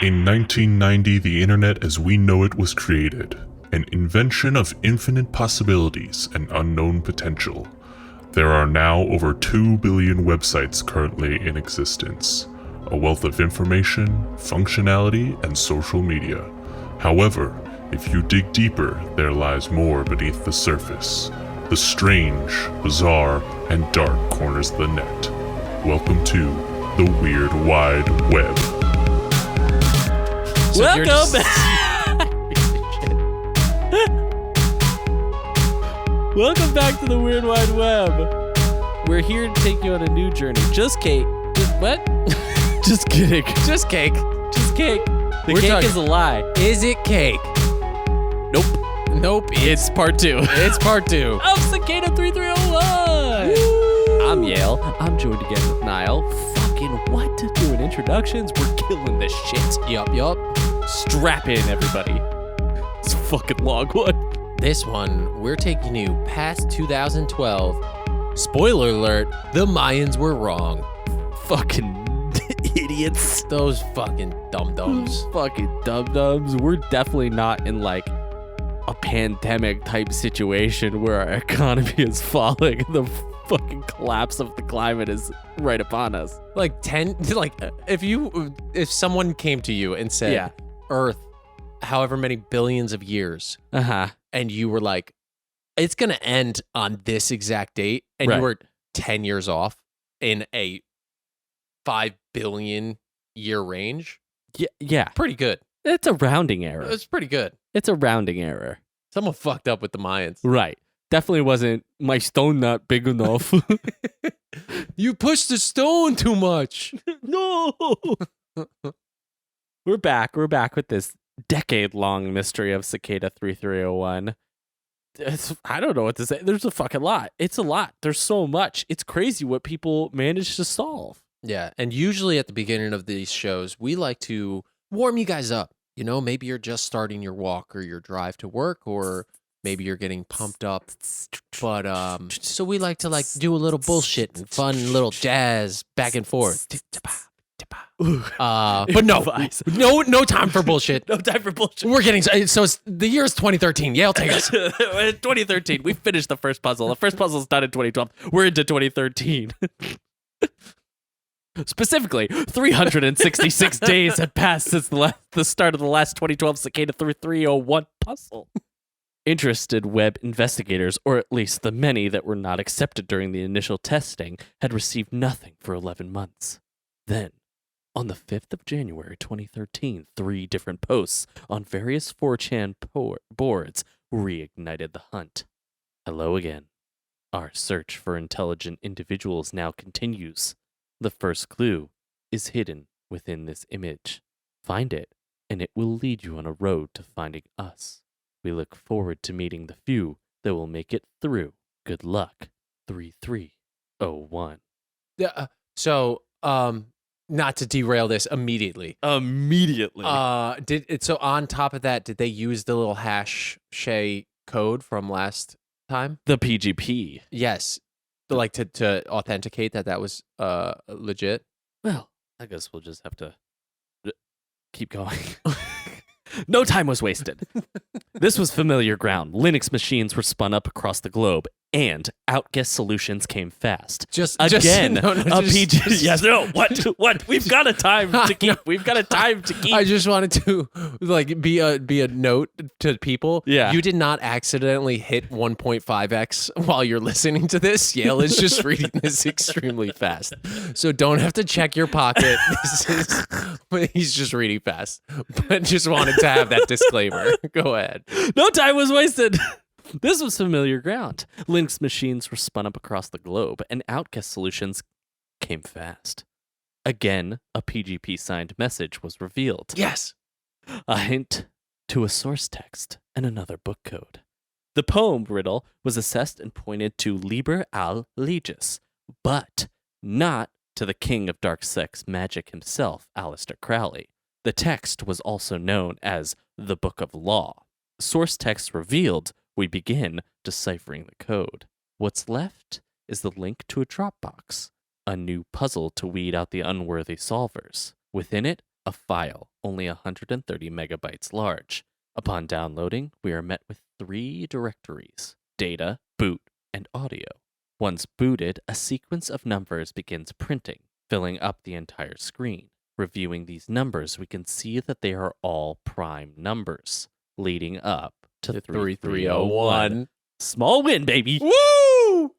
In 1990, the internet as we know it was created, an invention of infinite possibilities and unknown potential. There are now over 2 billion websites currently in existence, a wealth of information, functionality, and social media. However, if you dig deeper, there lies more beneath the surface, the strange, bizarre, and dark corners of the net. Welcome to the Weird Wide Web. So Welcome Welcome back to the Weird Wide Web. We're here to take you on a new journey. Just cake. What? Just kidding. Just cake. Just cake. The We're cake talking- is a lie. Is it cake? Nope. Nope. It's part 2. It's part 2. of Cicada 3301. I'm Yale. I'm joined again with Niall. Fucking what to do in introductions? We're killing this shit. Yup. Strap in, everybody. It's a fucking long one. This one, we're taking you past 2012. Spoiler alert, the Mayans were wrong. Fucking idiots. Those fucking dum-dums. Fucking dum-dums. We're definitely not in like a pandemic type situation where our economy is falling and the fucking collapse of the climate is right upon us. If someone came to you and said, Yeah. Earth, however many billions of years, Uh-huh. and you were like, it's going to end on this exact date, and Right. you were 10 years off in a 5 billion year range, Yeah. pretty good. It's a rounding error. It's pretty good. It's a rounding error. Someone fucked up with the Mayans. Right. Definitely wasn't my stone not big enough. You pushed the stone too much. No. We're back. We're back with this decade-long mystery of Cicada 3301. I don't know what to say. There's a fucking lot. It's a lot. There's so much. It's crazy what people manage to solve. Yeah, and usually at the beginning of these shows, we like to warm you guys up. You know, maybe you're just starting your walk or your drive to work, or maybe you're getting pumped up. But so we like to do a little bullshit and fun little jazz back and forth. But no time for bullshit. No time for bullshit. We're getting so it's, the year is 2013. Yale, take us. 2013. We finished the first puzzle. The first puzzle's done in 2012. We're into 2013. Specifically, 366 days had passed since the start of the last 2012 Cicada 3301 puzzle. Interested web investigators, or at least the many that were not accepted during the initial testing, had received nothing for 11 months. Then, on the 5th of January 2013, 3 different posts on various 4chan boards reignited the hunt. Hello again. Our search for intelligent individuals now continues. The first clue is hidden within this image. Find it, and it will lead you on a road to finding us. We look forward to meeting the few that will make it through. Good luck, 3301. So, not to derail this immediately. Immediately. So on top of that, did they use the little hash code from last time? The PGP. Yes. Like to authenticate that was legit. Well, I guess we'll just have to keep going. No time was wasted. This was familiar ground. Linux machines were spun up across the globe, and outguess solutions came fast. Again, Yes, no. What? We've got a time to keep. We've got a time to keep. I just wanted to be a note to people. Yeah. You did not accidentally hit 1.5x while you're listening to this. Yale is just reading this extremely fast. So don't have to check your pocket. He's just reading fast. But just wanted to have that disclaimer. Go ahead. No time was wasted. This was familiar ground. Linux machines were spun up across the globe, and outguess solutions came fast. Again, a PGP signed message was revealed. Yes. A hint to a source text and another book code. The poem riddle was assessed and pointed to Liber al Legis, but not to the king of dark sex magic himself, Aleister Crowley. The text was also known as the Book of Law. Source text revealed, we begin deciphering the code. What's left is the link to a Dropbox a new puzzle to weed out the unworthy solvers. Within it, a file, only 130 megabytes large. Upon downloading, we are met with 3 directories: data, boot, and audio. Once booted, a sequence of numbers begins printing, filling up the entire screen. Reviewing these numbers, we can see that they are all prime numbers, leading up to 3301. Small win, baby! Woo!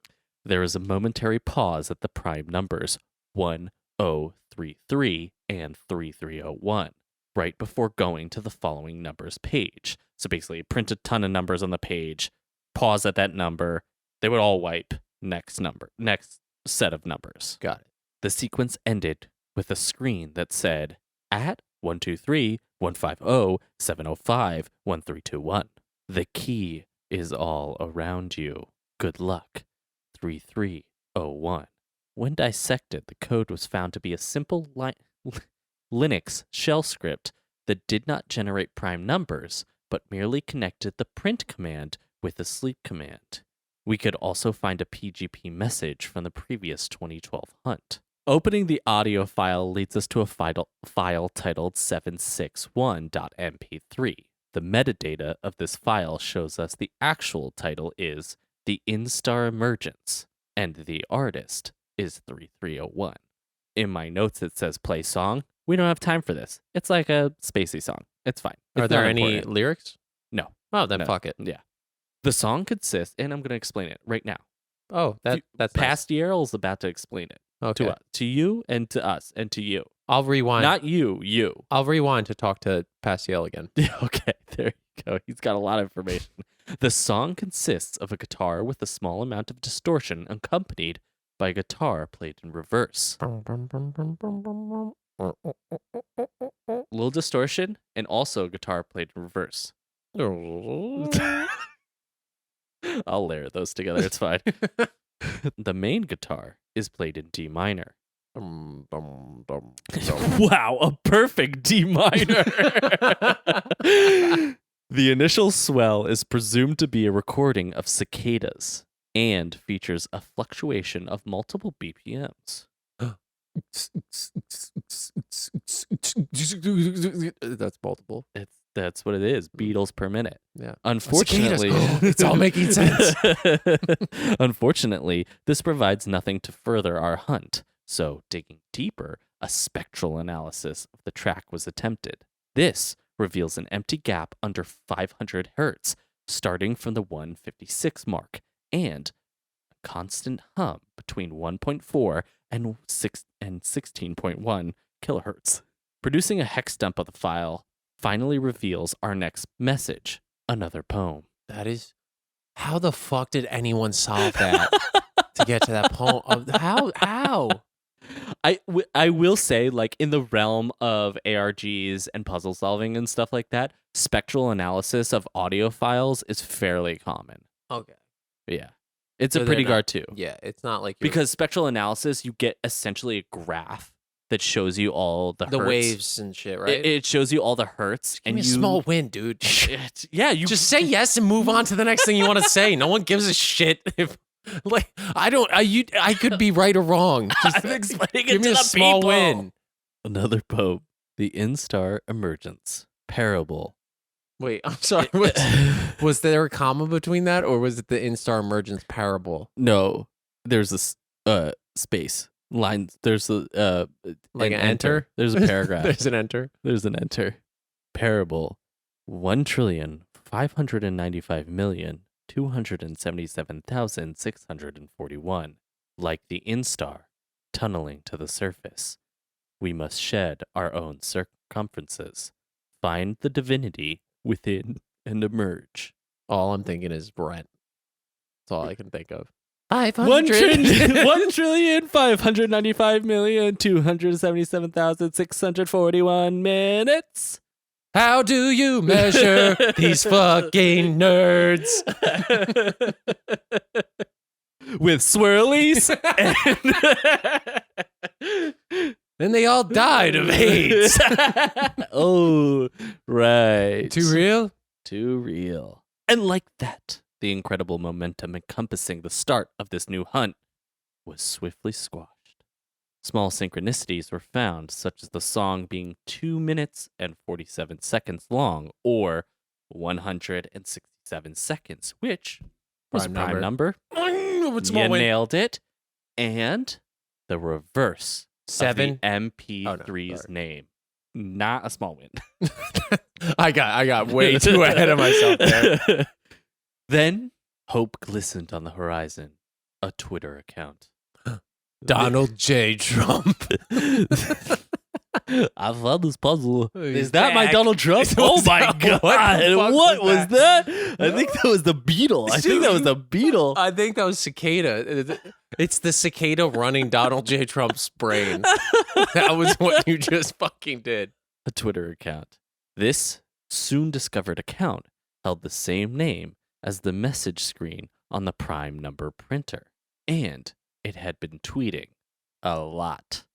There is a momentary pause at the prime numbers 1033 and 3301, right before going to the following numbers page. So basically, print a ton of numbers on the page, pause at that number, they would all wipe, next set of numbers. Got it. The sequence ended with a screen that said, at 123 150 705 1321. The key is all around you. Good luck. 3301. When dissected, the code was found to be a simple Linux shell script that did not generate prime numbers, but merely connected the print command with the sleep command. We could also find a PGP message from the previous 2012 hunt. Opening the audio file leads us to a file titled 761.mp3. The metadata of this file shows us the actual title is The Instar Emergence, and the artist is 3301. In my notes it says play song. We don't have time for this. It's like a spacey song. It's fine. Are It's there not any important. lyrics? No. Oh, then No. fuck it. Yeah. The song consists, and I'm going to explain it right now. Oh, that's Past Yarrell's about to explain it nice. Okay. to you and to us and to you. I'll rewind. Not you. I'll rewind to talk to Pastiel again. Okay, there you go. He's got a lot of information. The song consists of a guitar with a small amount of distortion accompanied by a guitar played in reverse. Little distortion and also a guitar played in reverse. I'll layer those together. It's fine. The main guitar is played in D minor. Wow, a perfect D minor. The initial swell is presumed to be a recording of cicadas and features a fluctuation of multiple BPMs. That's multiple. That's what it is. Beatles per minute. Yeah. Unfortunately, It's all making sense. Unfortunately, this provides nothing to further our hunt. So, digging deeper, a spectral analysis of the track was attempted. This reveals an empty gap under 500 hertz, starting from the 156 mark, and a constant hum between 1.4 and 16.1 kilohertz. Producing a hex dump of the file finally reveals our next message, another poem. That is, how the fuck did anyone solve that to get to that poem? How? I will say, like, in the realm of ARGs and puzzle solving and stuff like that, spectral analysis of audio files is fairly common. Okay. Yeah. It's So a pretty they're not- guard too. Yeah, it's not like you're, Because spectral analysis, you get essentially a graph that shows you all the the hertz. waves and shit, right? It shows you all the hertz. Give me a small win, dude. Yeah, you Just say yes and move on to the next thing you want to say. No one gives a shit if, like, I could be right or wrong. Just I'm explaining give it me to a the small people. win. Another poem. The Instar Emergence. Parable. Wait, I'm sorry. Was there a comma between that, or was it the Instar Emergence parable? No, there's a space. Lines. There's a Like an enter? There's a paragraph. There's an enter. There's an enter. Parable. 1,595,277,641. Like the instar, tunneling to the surface. We must shed our own circumferences, find the divinity within, and emerge. All I'm thinking is Brent. That's all I can think of. 1,595,277,641 minutes. How do you measure these fucking nerds? With swirlies. And they all died of AIDS. Oh, right. Too real? Too real. And like that, the incredible momentum encompassing the start of this new hunt was swiftly squashed. Small synchronicities were found, such as the song being 2 minutes and 47 seconds long, or 167 seconds, which was a prime number. What's You nailed it. And the reverse of the 7. MP3's name. Not a small win. I got way too ahead of myself there. Then hope glistened on the horizon. A Twitter account. Donald J. Trump. I found this puzzle. He's Is that my back. Donald Trump? Oh my god! What was that? I think that was the beetle. I think that was the beetle. I think that was Cicada. It's the cicada running Donald J. Trump's brain. That was what you just fucking did. A Twitter account. This soon discovered account held the same name as the message screen on the prime number printer, and it had been tweeting a lot.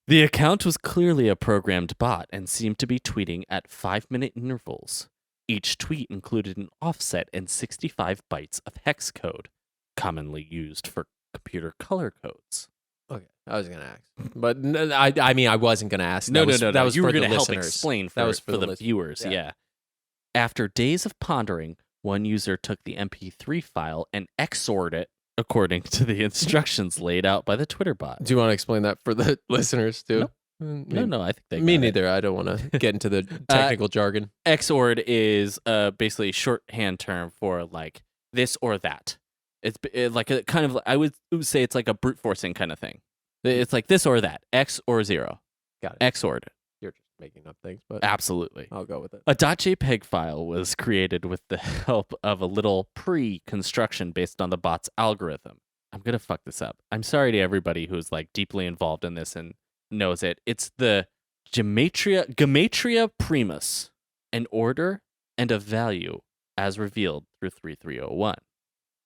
The account was clearly a programmed bot and seemed to be tweeting at 5-minute intervals. Each tweet included an offset and 65 bytes of hex code, commonly used for computer color codes. Okay, I was gonna ask, but I mean, I wasn't gonna ask. No. That was You for were the going to help listeners. explain for, That was for the listeners. viewers. Yeah. Yeah. After days of pondering, one user took the MP3 file and XOR'd it according to the instructions laid out by the Twitter bot. Do you want to explain that for the listeners too? No, I think they Me got it. neither. I don't want to get into the technical jargon. XOR'd is basically a shorthand term for like this or that. It's like a kind of, I would say it's like a brute forcing kind of thing. It's like this or that, X or 0. Got it. XOR'd. You're just making up things, but Absolutely. I'll go with it. A .jpeg file was created with the help of a little pre-construction based on the bot's algorithm. I'm going to fuck this up. I'm sorry to everybody who's like deeply involved in this and knows it. It's the Gematria Primus, an order and a value as revealed through 3301.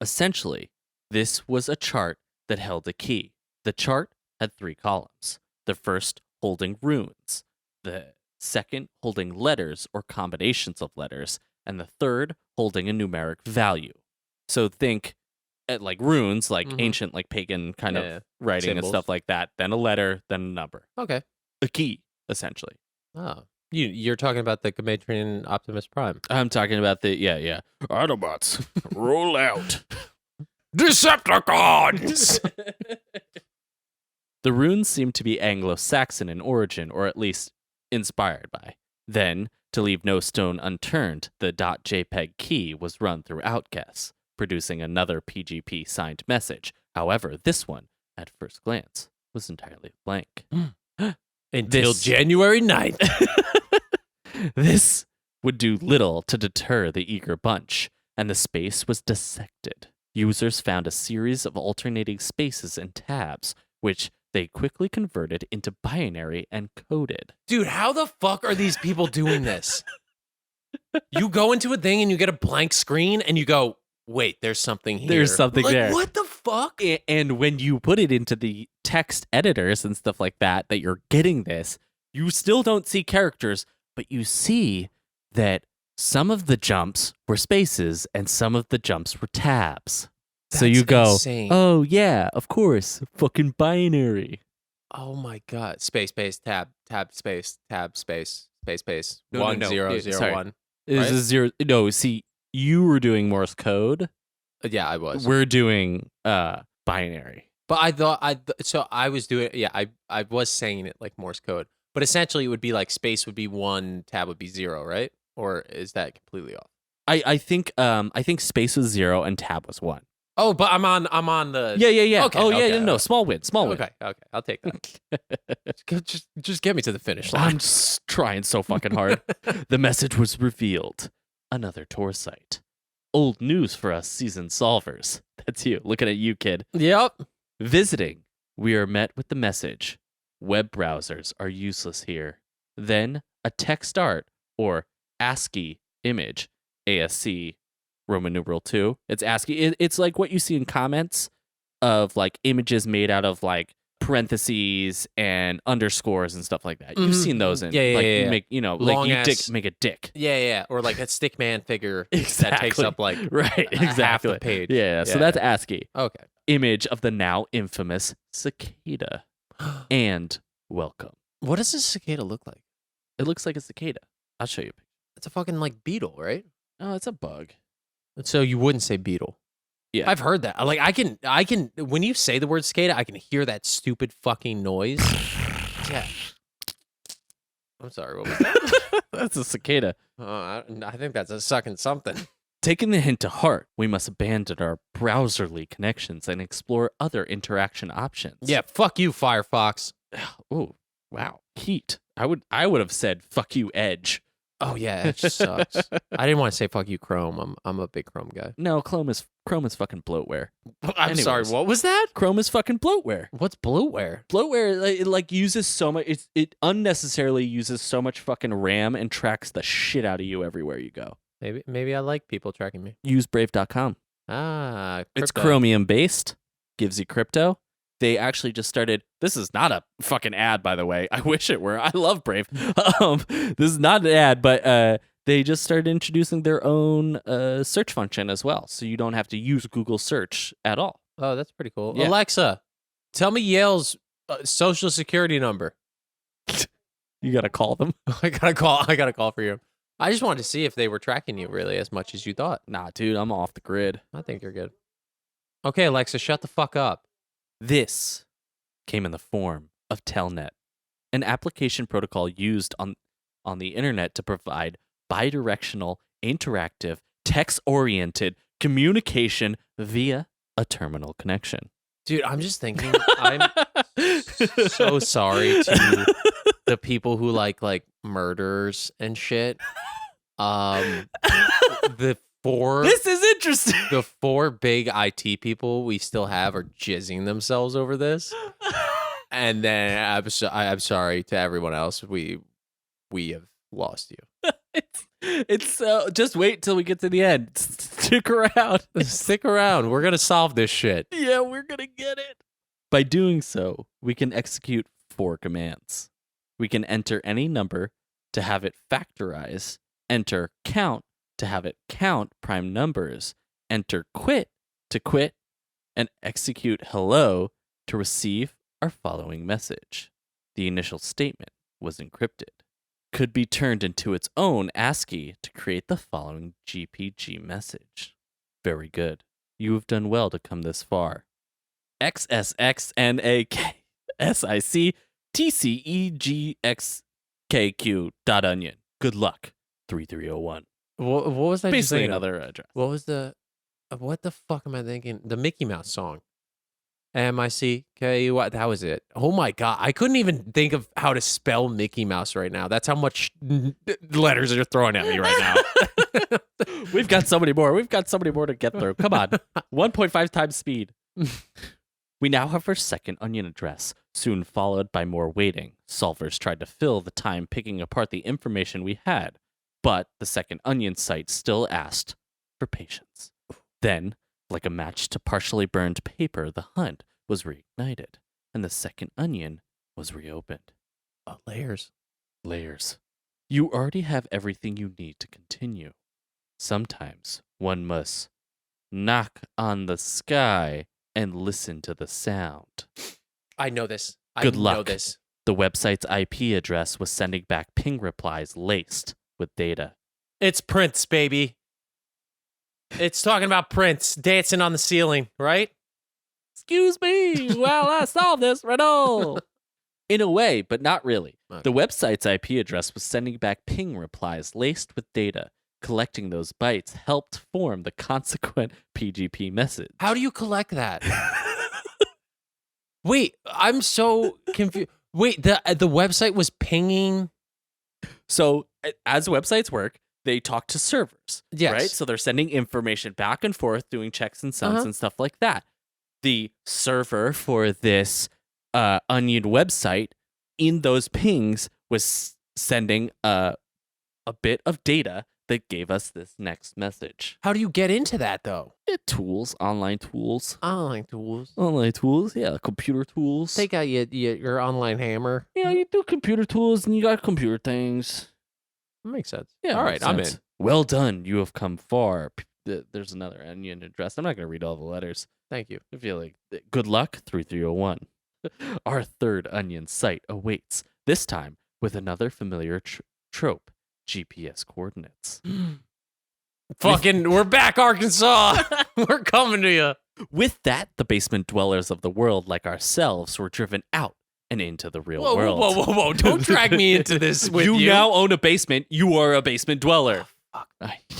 Essentially, this was a chart that held a key. The chart had 3 columns. The first holding runes, the second holding letters or combinations of letters, and the third holding a numeric value. So think like runes, like ancient, like pagan kind of writing Symbols. and stuff like that, then a letter, then a number. Okay. A key, essentially. Oh, you're talking about the Gematria Optimus Prime. I'm talking about the, yeah. Autobots, roll out. Decepticons. The runes seem to be Anglo-Saxon in origin, or at least inspired by. Then, to leave no stone unturned, the .jpeg key was run through outguess, producing another PGP signed message. However, this one, at first glance, was entirely blank. Until January 9th. This would do little to deter the eager bunch, and the space was dissected. Users found a series of alternating spaces and tabs, which they quickly converted into binary and coded. Dude, how the fuck are these people doing this? You go into a thing and you get a blank screen and you go, wait, there's something here. There's something like, there. What the fuck? And when you put it into the text editors and stuff like that you're getting this, you still don't see characters, but you see that some of the jumps were spaces and some of the jumps were tabs. So That's you go, insane. oh yeah, of course, fucking binary. Oh my god. Space, tab, space, tab, space, space. No, 1 no. 0 Yeah, 0 sorry. 1. Is Right? a 0? No, see, you were doing Morse code. Yeah, I was. We're doing binary. But I thought so I was doing I was saying it like Morse code. But essentially it would be like space would be 1, tab would be 0, right? Or is that completely off? I think space was 0 and tab was 1. Oh, but I'm on the Yeah. Okay, Oh yeah, okay, no, okay. small win. Okay, I'll take that. just get me to the finish line. I'm just trying so fucking hard. The message was revealed. Another Tor site. Old news for us seasoned solvers. That's you. Looking at you, kid. Yep. Visiting, we are met with the message. Web browsers are useless here. Then a text art or ASCII image, ASC Roman numeral 2. It's ASCII. It's like what you see in comments of like images made out of like parentheses and underscores and stuff like that. You've seen those in Yeah, like yeah, yeah. make like Long you ass- make a dick. Yeah. Or like a stick man figure that takes Exactly. up like Right, half exactly. the page. Yeah, so Yeah. that's ASCII. Okay. image of the now infamous cicada. And welcome. What does a cicada look like? It looks like a cicada. I'll show you a picture. It's a fucking like beetle, right? Oh, it's a bug. So you wouldn't say beetle. Yeah. I've heard that. Like I can when you say the word cicada, I can hear that stupid fucking noise. Yeah. I'm sorry, what was that? That's a cicada. I think that's a sucking something. Taking the hint to heart, we must abandon our browserly connections and explore other interaction options. Yeah, fuck you, Firefox. Oh, wow. Heat. I would have said fuck you, Edge. Oh yeah, Edge sucks. I didn't want to say fuck you, Chrome. I'm a big Chrome guy. No, Chrome is fucking bloatware. I'm sorry, what was that? Chrome is fucking bloatware. What's bloatware? Bloatware, it like uses so much. It unnecessarily uses so much fucking RAM and tracks the shit out of you everywhere you go. Maybe I like people tracking me. Use Brave.com. Ah, It's crypto. Chromium based. Gives you crypto. They actually just started. This is not a fucking ad, by the way. I wish it were. I love Brave. This is not an ad, but they just started introducing their own search function as well, so you don't have to use Google search at all. Oh, that's pretty cool. Yeah. Alexa, tell me Yale's social security number. You gotta call them. I gotta call for you. I just wanted to see if they were tracking you really as much as you thought. Nah, dude, I'm off the grid. I think you're good. Okay, Alexa, shut the fuck up. This came in the form of Telnet, an application protocol used on the internet to provide bidirectional, interactive, text-oriented communication via a terminal connection. Dude, I'm just thinking, I'm so sorry to the people who like murders and shit. This is interesting. The 4 big IT people we still have are jizzing themselves over this. And then I'm sorry to everyone else. We have lost you. It's just wait till we get to the end. Stick around. Stick around. We're gonna solve this shit. Yeah, we're gonna get it. By doing so, we can execute 4 commands. We can enter any number to have it factorize, enter count to have it count prime numbers, enter quit to quit, and execute hello to receive our following message. The initial statement was encrypted. Could be turned into its own ASCII to create the following GPG message. Very good. You have done well to come this far. XSXNAKSICTCEGXKQ.onion. Good luck. 3301. What was that? Basically another address. What was what the fuck am I thinking? The Mickey Mouse song. MICKEY. That was it. Oh my God. I couldn't even think of how to spell Mickey Mouse right now. That's how much letters are throwing at me right now. We've got so many more. We've got so many more to get through. Come on. 1.5 times speed. We now have our second onion address, soon followed by more waiting. Solvers tried to fill the time picking apart the information we had, but the second onion site still asked for patience. Then, like a match to partially burned paper, the hunt was reignited, and the second onion was reopened. Layers. Layers. You already have everything you need to continue. Sometimes one must knock on the sky and listen to the sound. I know this. Good I luck. know this. The website's IP address was sending back ping replies laced with data. It's Prince, baby. It's talking about Prince dancing on the ceiling, right? Excuse me while I solve this riddle. In a way, but not really. Okay. The website's IP address was sending back ping replies laced with data. Collecting those bytes helped form the consequent PGP message. How do you collect that? Wait, I'm so confused. Wait, the website was pinging. So, as websites work, they talk to servers, Yes. right? So they're sending information back and forth, doing checks and sums and stuff like that. The server for this Onion website in those pings was sending a bit of data that gave us this next message. How do you get into that though? Tools, online tools. Online tools. Online tools, yeah, computer tools. Take out your online hammer. Yeah, you do computer tools and you got computer things. That makes sense. Yeah, All right, makes I'm sense. in. Well done, you have come far. There's another onion address. I'm not going to read all the letters. Thank you. I feel like good luck 3301. Our third onion site awaits, this time with another familiar trope, GPS coordinates. Fucking, we're back, Arkansas. We're coming to you. With that, the basement dwellers of the world like ourselves were driven out and into the real Whoa, world. whoa, whoa, whoa. Don't drag me into this with you. You now own a basement. You are a basement dweller. Fuck.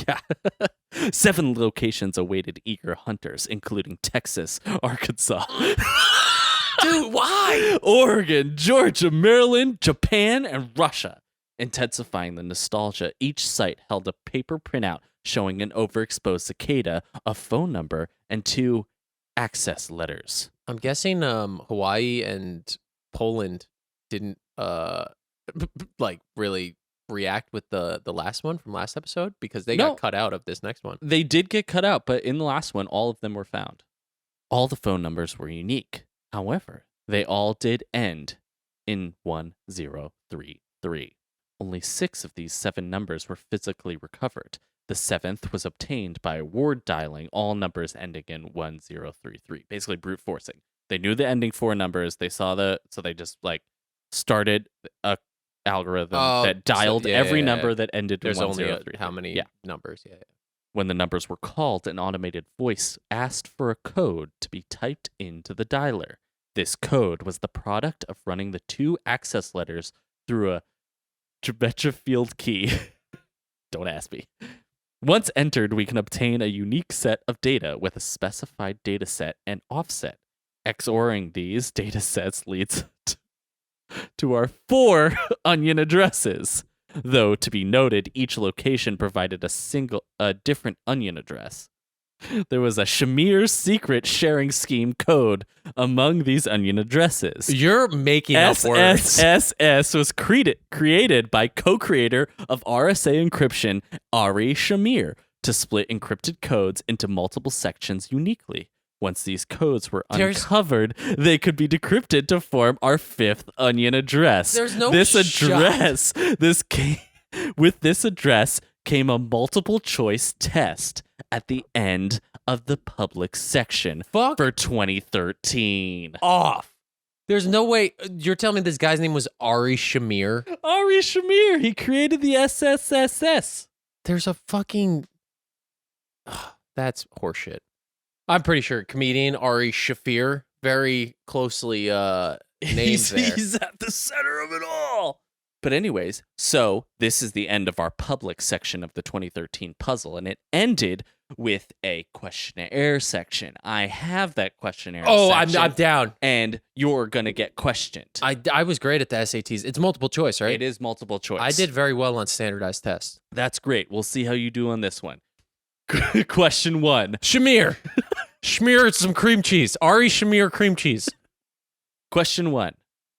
Yeah. 7 locations awaited eager hunters, including Texas, Arkansas, Dude, why? Oregon, Georgia, Maryland, Japan, and Russia. Intensifying the nostalgia, each site held a paper printout showing an overexposed cicada, a phone number, and 2 access letters. I'm guessing Hawaii and Poland didn't like really react with the last one from last episode because they got cut out of this next one. They did get cut out, but in the last one, all of them were found. All the phone numbers were unique. However, they all did end in 1033. Only 6 of these 7 numbers were physically recovered. The 7th was obtained by word dialing all numbers ending in 1033. Basically brute forcing. They knew the ending 4 numbers. They saw so they just like started a algorithm that dialed every number that ended There's in only 1033. how many numbers? Yeah. When the numbers were called, an automated voice asked for a code to be typed into the dialer. This code was the product of running the 2 access letters through a geometric field key. Don't ask me. Once entered, we can obtain a unique set of data with a specified data set and offset. XORing these data sets leads to our 4 onion addresses. Though, to be noted, each location provided a different onion address. There was a Shamir secret sharing scheme code among these onion addresses. You're making up words. SSS was created by co-creator of RSA encryption, Ari Shamir, to split encrypted codes into multiple sections uniquely. Once these codes were uncovered, they could be decrypted to form our 5th onion address. There's no With this address came a multiple choice test at the end of the public section for 2013. Off. There's no way. You're telling me this guy's name was Ari Shamir? Ari Shamir. He created the SSSS. There's a fucking... that's horseshit. I'm pretty sure comedian Ari Shafir, very closely named there. He's at the center of it all. But anyways, so this is the end of our public section of the 2013 puzzle, and it ended with a questionnaire section. I have that questionnaire section. I'm down. And you're going to get questioned. I was great at the SATs. It's multiple choice, right? It is multiple choice. I did very well on standardized tests. That's great. We'll see how you do on this one. Question 1. Shamir. Smear some cream cheese. Ari Shamir cream cheese. Question 1.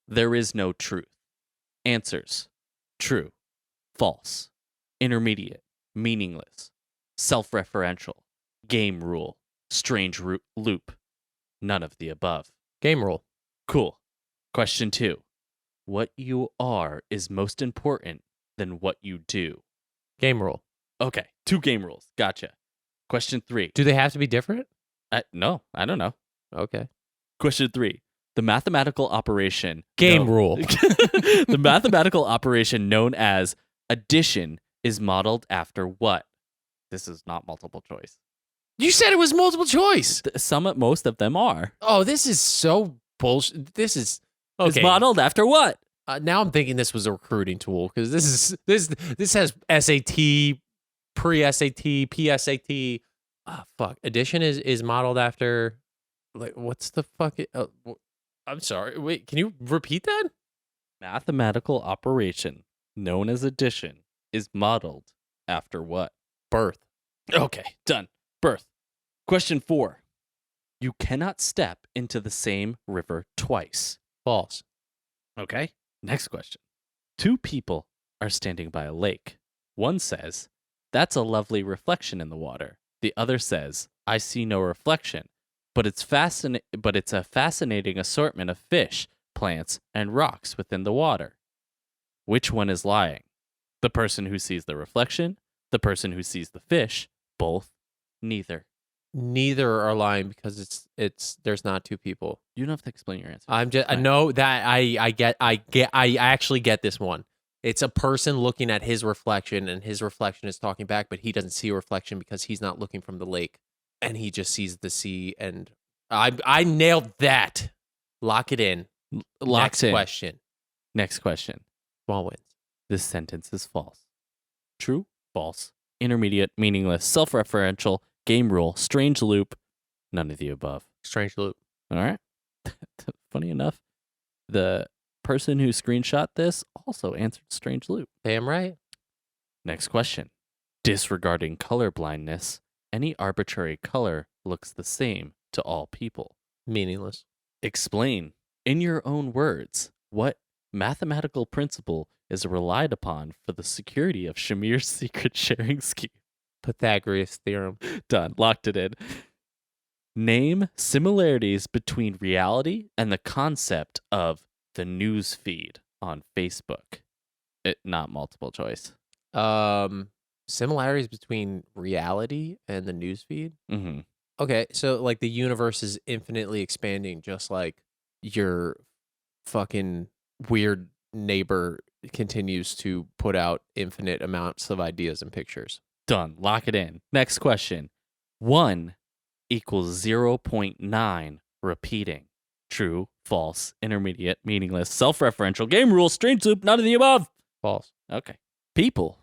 There is no truth. Answers: true, false, intermediate, meaningless, self-referential, game rule, strange loop, none of the above. Game rule. Cool. Question 2. What you are is most important than what you do. Game rule. Okay, 2 game rules. Gotcha. Question 3. Do they have to be different? No, I don't know. Okay. Question 3. The mathematical operation... Game rule. The mathematical operation known as addition is modeled after what? This is not multiple choice. You said it was multiple choice. Most of them are. Oh, this is so bullshit. This is... Okay. It's modeled after what? Now I'm thinking this was a recruiting tool because this has SAT, pre-SAT, PSAT. Fuck. Addition is modeled after... Like, what's the fuck... I'm sorry. Wait, can you repeat that? Mathematical operation known as addition is modeled after what? Birth. Okay, done. Birth. Question 4. You cannot step into the same river twice. False. Okay. Next question. 2 people are standing by a lake. One says, "That's a lovely reflection in the water." The other says, "I see no reflection. But it's a fascinating assortment of fish, plants, and rocks within the water." Which one is lying? The person who sees the reflection? The person who sees the fish? Both? Neither. neither are lying because there's not two people. You don't have to explain your answer. I'm just I Fine. know that I actually get this one. It's a person looking at his reflection, and his reflection is talking back, but he doesn't see a reflection because he's not looking from the lake, and he just sees the sea. And I nailed that. Lock it in. Locks Next in. question. Next question. Small wins. This sentence is false. True, false, intermediate, meaningless, self-referential, game rule, strange loop, none of the above. Strange loop. All right. Funny enough, the person who screenshot this also answered strange loop. Damn right. Next question. Disregarding color blindness, any arbitrary color looks the same to all people. Meaningless. Explain, in your own words, what mathematical principle is relied upon for the security of Shamir's secret sharing scheme. Pythagoras theorem. Done. Locked it in. Name similarities between reality and the concept of the news feed on Facebook. Not multiple choice. Similarities between reality and the newsfeed. Mm-hmm. Okay, so like the universe is infinitely expanding, just like your fucking weird neighbor continues to put out infinite amounts of ideas and pictures. Done. Lock it in. Next question. 1 equals 0.9 repeating. True, false, intermediate, meaningless, self-referential, game rule, strange loop, none of the above. False. Okay. People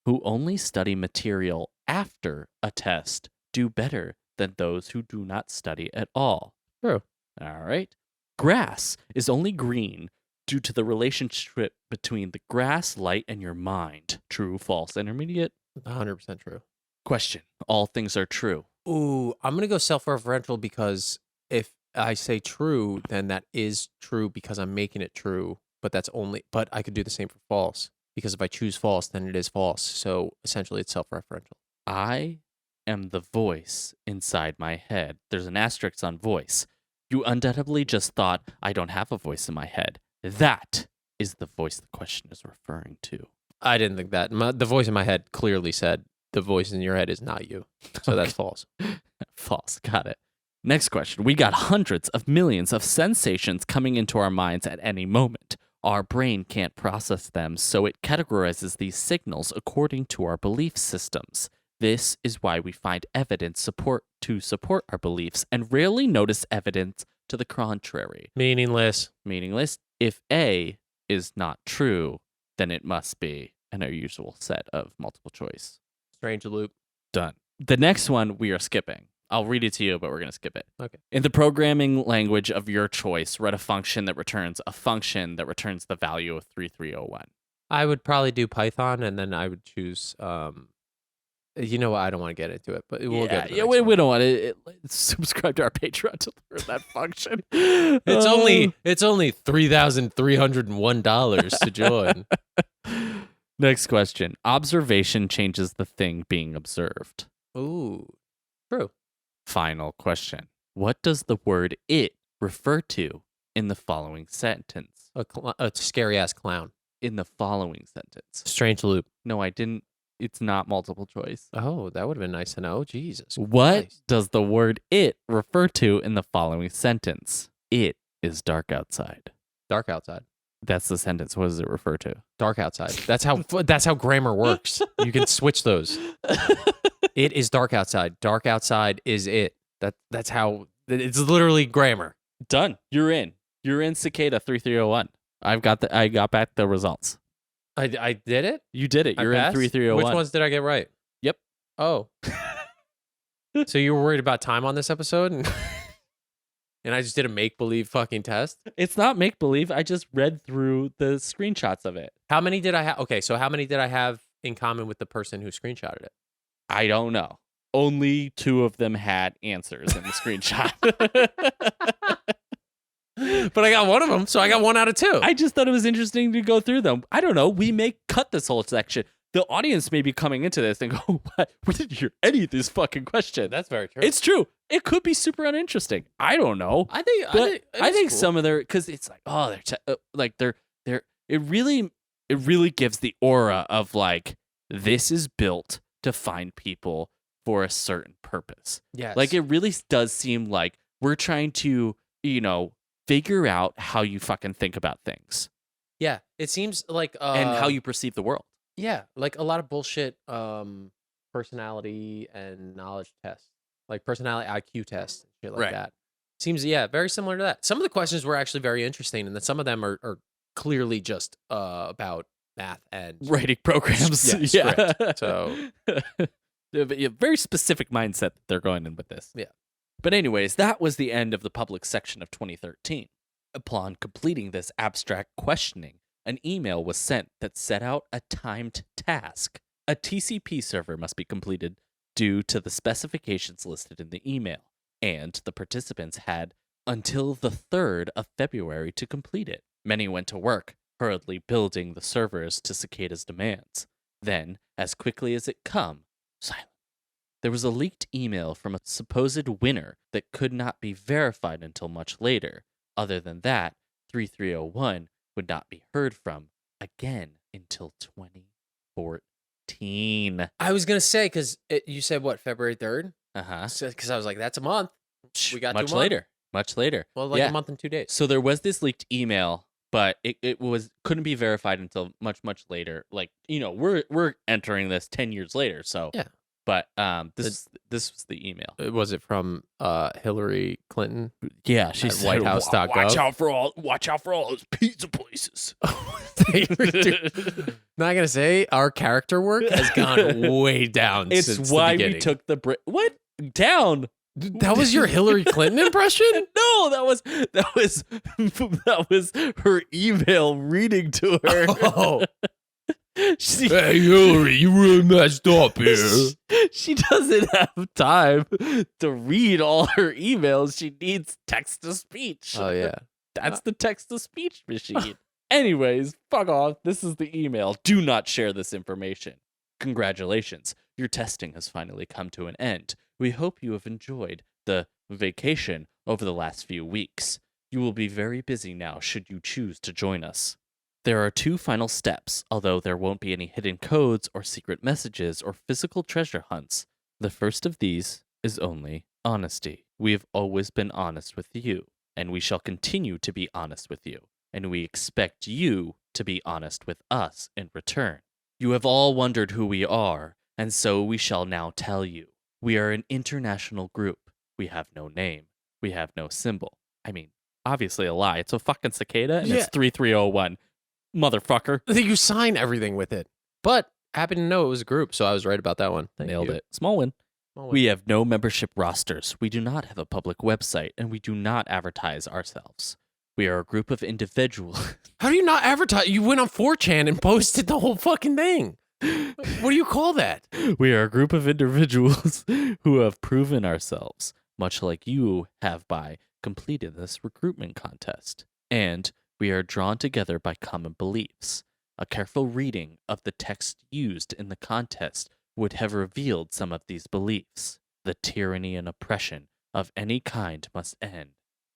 who only study material after a test do better than those who do not study at all. True. All right. Grass is only green due to the relationship between the grass, light, and your mind. True, false, intermediate. 100% true. Question. All things are true. Ooh, I'm going to go self-referential because if I say true, then that is true because I'm making it true, but I could do the same for false because if I choose false, then it is false. So essentially it's self-referential. I am the voice inside my head. There's an asterisk on voice. You undoubtedly just thought, I don't have a voice in my head. That is the voice the question is referring to. I didn't think that. The voice in my head clearly said the voice in your head is not you. So that's false. False. Got it. Next question. We got hundreds of millions of sensations coming into our minds at any moment. Our brain can't process them, so it categorizes these signals according to our belief systems. This is why we find evidence to support our beliefs and rarely notice evidence to the contrary. Meaningless. Meaningless. If A is not true, then it must be an unusual set of multiple choice. Strange loop. Done. The next one we are skipping. I'll read it to you, but we're going to skip it. Okay. In the programming language of your choice, write a function that returns the value of 3301. I would probably do Python, and then I would choose. You know what? I don't want to get into it, but we'll get. We don't want to subscribe to our Patreon to learn that function. It's only $3,301 to join. Next question. Observation changes the thing being observed. Ooh, true. Final question. What does the word "it" refer to in the following sentence? A scary ass clown. In the following sentence. Strange loop. No, I didn't. It's not multiple choice. Oh, that would have been nice to know. Jesus. What Christ. does the word "it" refer to in the following sentence? It is dark outside. Dark outside. That's the sentence. What does it refer to? Dark outside. That's how grammar works. You can switch those. It is dark outside. Dark outside is it. That's how it's literally grammar. Done. You're in. You're in Cicada 3301. I got back the results. I did it? You did it. I You're in passed? 3301. Which ones did I get right? Yep. Oh. So you were worried about time on this episode? And I just did a make-believe fucking test? It's not make-believe. I just read through the screenshots of it. How many did I have? Okay, so how many did I have in common with the person who screenshotted it? I don't know. Only 2 of them had answers in the screenshot. But I got one of them, so I got 1 out of 2. I just thought it was interesting to go through them. I don't know. We may cut this whole section. The audience may be coming into this and go, what? We didn't hear any of this fucking question. That's very true. It's true. It could be super uninteresting. I don't know. I think cool. some Some of their, because it's like, oh, it really gives the aura of like, this is built to find people for a certain purpose. Yes. Like, it really does seem like we're trying to, figure out how you fucking think about things Yeah. It seems like and how you perceive the world. Yeah, like a lot of bullshit personality and knowledge tests. Like personality IQ tests and shit like Right. that. Seems very similar to that. Some of the questions were actually very interesting, and then some of them are clearly just about math and Writing programs. Yeah, script. So a very specific mindset that they're going in with this. Yeah. But anyways, that was the end of the public section of 2013. Upon completing this abstract questioning, an email was sent that set out a timed task. A TCP server must be completed due to the specifications listed in the email, and the participants had until the 3rd of February to complete it. Many went to work, hurriedly building the servers to Cicada's demands. Then, as quickly as it come, silent. There was a leaked email from a supposed winner that could not be verified until much later. Other than that, 3301 would not be heard from again until 2014. I was gonna say because you said what February 3rd? Uh-huh. Because I was like, that's a month. We got much 2 months. later. Much later. Well, like Yeah. a month and 2 days. So there was this leaked email, but it couldn't be verified until much later. Like, we're entering this 10 years later. So Yeah. But this was the email. Was it from Hillary Clinton? Yeah, she At said, whitehouse.gov? Watch out for all those pizza places. Not gonna say our character work has gone way down. It's since why the we beginning. took the what down. That was your Hillary Clinton impression? No, that was her email reading to her. Oh. Hey Hillary, you really messed up She doesn't have time to read all her emails. She needs text to speech. Oh yeah. That's the text to speech machine. Anyways, fuck off. This is the email. Do not share this information. Congratulations. Your testing has finally come to an end. We hope you have enjoyed the vacation over the last few weeks. You will be very busy now should you choose to join us. There are 2 final steps, although there won't be any hidden codes or secret messages or physical treasure hunts. The first of these is only honesty. We have always been honest with you, and we shall continue to be honest with you, and we expect you to be honest with us in return. You have all wondered who we are, and so we shall now tell you. We are an international group. We have no name. We have no symbol. I mean, obviously a lie. It's a fucking cicada, and it's 3301. Motherfucker. I think you sign everything with it. But I happen to know it was a group, so I was right about that one. Nailed it. Small win. We have no membership rosters. We do not have a public website, and we do not advertise ourselves. We are a group of individuals. How do you not advertise? You went on 4chan and posted the whole fucking thing. What do you call that? We are a group of individuals who have proven ourselves, much like you have by completing this recruitment contest. And we are drawn together by common beliefs. A careful reading of the text used in the contest would have revealed some of these beliefs. The tyranny and oppression of any kind must end.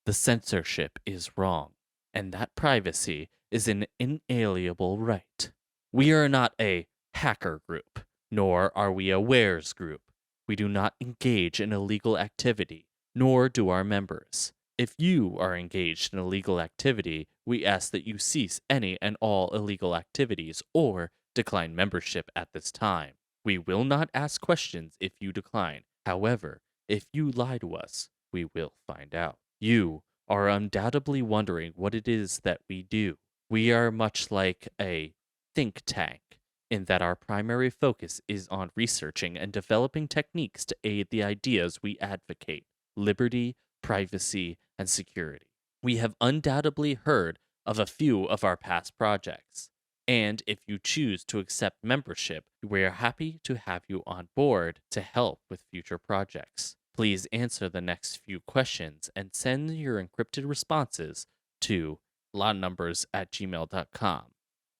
The censorship is wrong, and that privacy is an inalienable right. We are not a hacker group, nor are we a wares group. We do not engage in illegal activity, nor do our members. If you are engaged in illegal activity, we ask that you cease any and all illegal activities or decline membership at this time. We will not ask questions if you decline. However, if you lie to us, we will find out. You are undoubtedly wondering what it is that we do. We are much like a think tank in that our primary focus is on researching and developing techniques to aid the ideas we advocate: liberty, privacy, and security. We have undoubtedly heard of a few of our past projects, and if you choose to accept membership, we are happy to have you on board to help with future projects. Please answer the next few questions and send your encrypted responses to lotnumbers@gmail.com.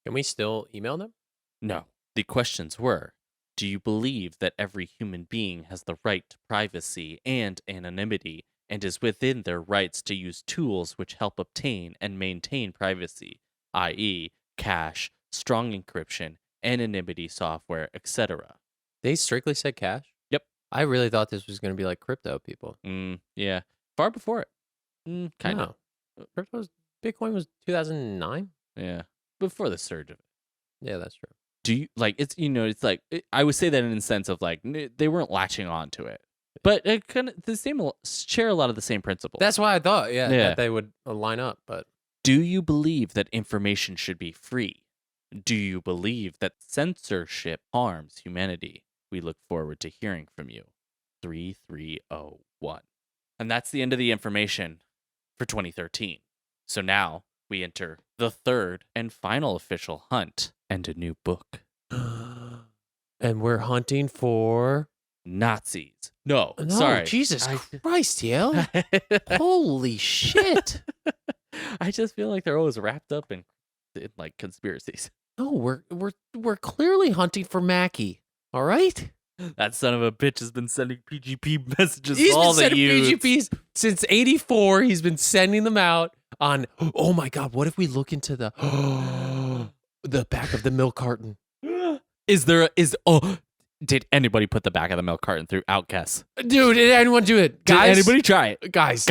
Can we still email them? No. The questions were: do you believe that every human being has the right to privacy and anonymity and is within their rights to use tools which help obtain and maintain privacy, i.e., cache, strong encryption, anonymity software, etc.? They strictly said cash? Yep. I really thought this was going to be like crypto people. Yeah. Far before it. Kind of. Bitcoin was 2009. Yeah. Before the surge of it. Yeah, that's true. Do you like it's it's like I would say that in the sense of like they weren't latching on to it, but it kind of the same share a lot of the same principles. That's why I thought, that they would line up. But do you believe that information should be free? Do you believe that censorship harms humanity? We look forward to hearing from you. 3301. And that's the end of the information for 2013. So now we enter the third and final official hunt and a new book. And we're hunting for Nazis. No, sorry. Jesus Christ, Yale. Holy shit. I just feel like they're always wrapped up in like conspiracies. No, we're clearly hunting for Mackie. All right? That son of a bitch has been sending PGP messages He's to all been the sending youths. PGPs since 84. He's been sending them out on, oh my God, what if we look into the back of the milk carton? Did anybody put the back of the milk carton through Outcasts? Dude, did anyone do it? Did Guys, anybody try it? Guys,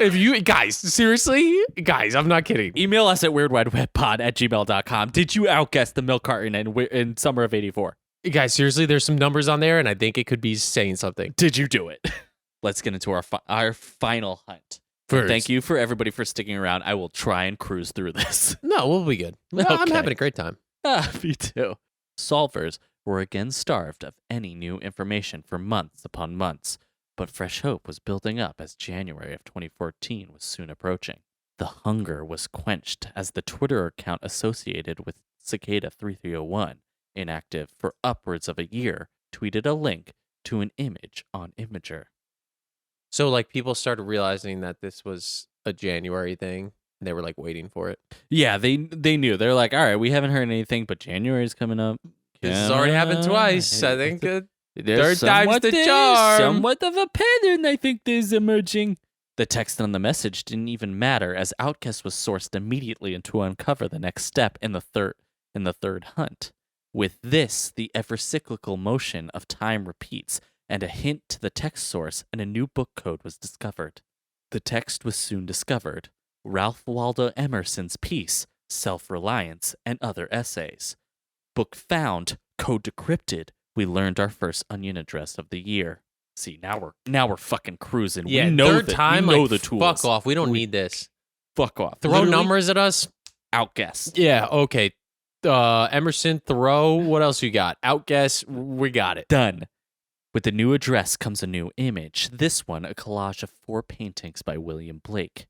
if you seriously, guys, I'm not kidding. Email us at weirdwidewebpod@gmail.com. Did you outguess the milk carton in summer of 84? Guys, seriously, there's some numbers on there, and I think it could be saying something. Did you do it? Let's get into our final hunt. First. Thank you for everybody for sticking around. I will try and cruise through this. No, we'll be good. I'm Okay. having a great time. Me too. Solvers were again starved of any new information for months upon months, but fresh hope was building up as January of 2014 was soon approaching. The hunger was quenched as the Twitter account associated with Cicada 3301, inactive for upwards of a year, tweeted a link to an image on Imager. So, like, people started realizing that this was a January thing, and they were, like, waiting for it. Yeah, they knew. They're like, all right, we haven't heard anything, but January's coming up. This has already happened twice. I think There's third time's the charm. Somewhat of a pattern, I think, there's emerging. The text on the message didn't even matter, as Outcast was sourced immediately to uncover the next step in the third hunt. With this, the ever-cyclical motion of time repeats, and a hint to the text source and a new book code was discovered. The text was soon discovered. Ralph Waldo Emerson's piece, Self-Reliance, and Other Essays. Book found, code decrypted. We learned our first onion address of the year. See, now we're fucking cruising. Yeah, we know third time, we know like, the tools. fuck off. We don't need this. Fuck off. Throw Literally, numbers at us. outguess. Yeah, okay. Emerson, Thoreau, what else you got? Outguess, we got it. Done. With the new address comes a new image. This one, a collage of 4 paintings by William Blake.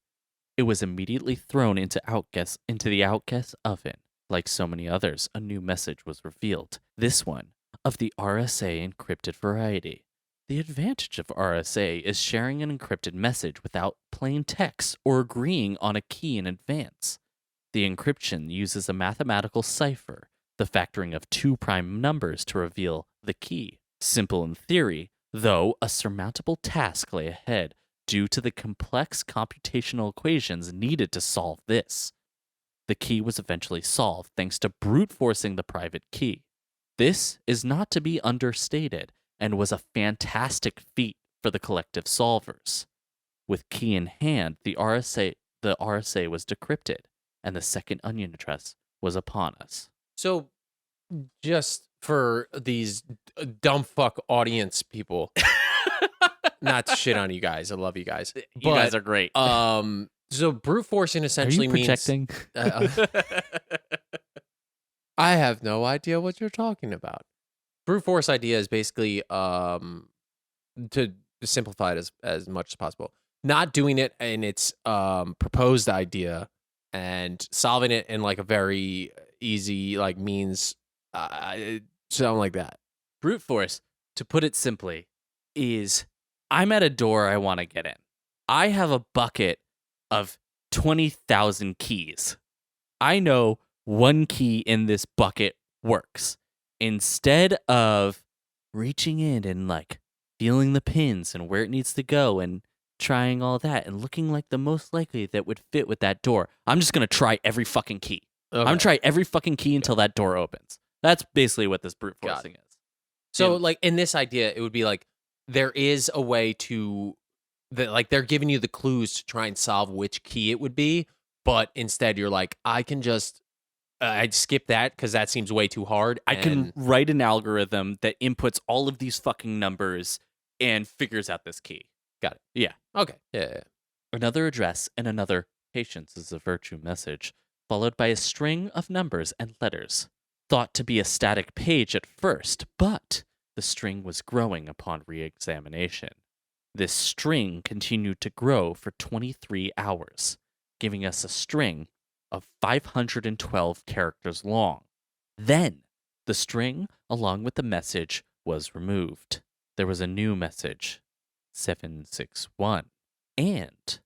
It was immediately thrown into the Outguess oven. Like so many others, a new message was revealed. This one, of the RSA encrypted variety. The advantage of RSA is sharing an encrypted message without plain text or agreeing on a key in advance. The encryption uses a mathematical cipher, the factoring of 2 prime numbers to reveal the key. Simple in theory, though a surmountable task lay ahead due to the complex computational equations needed to solve this. The key was eventually solved thanks to brute forcing the private key. This is not to be understated and was a fantastic feat for the collective solvers. With key in hand, the RSA was decrypted, and the second onion address was upon us. So, just for these dumb fuck audience people, not to shit on you guys. I love you guys. You guys are great. So brute forcing essentially means projecting? I have no idea what you're talking about. Brute force idea is basically to simplify it as much as possible. Not doing it in its proposed idea and solving it in like a very easy like means something like that. Brute force, to put it simply, is I'm at a door I want to get in. I have a bucket of 20,000 keys. I know one key in this bucket works. Instead of reaching in and like feeling the pins and where it needs to go and trying all that and looking like the most likely that would fit with that door, I'm just going to try every fucking key. Okay. I'm going to try every fucking key until that door opens. That's basically what this brute forcing is. So like in this idea, it would be like there is a way to like they're giving you the clues to try and solve which key it would be, but instead you're like, I can just I'd skip that because that seems way too hard. I can write an algorithm that inputs all of these fucking numbers and figures out this key. Got it. Yeah. Okay. Yeah. Another address and another patience is a virtue message, followed by a string of numbers and letters. Thought to be a static page at first, but the string was growing upon re-examination. This string continued to grow for 23 hours, giving us a string of 512 characters long. Then, the string, along with the message, was removed. There was a new message, 761, and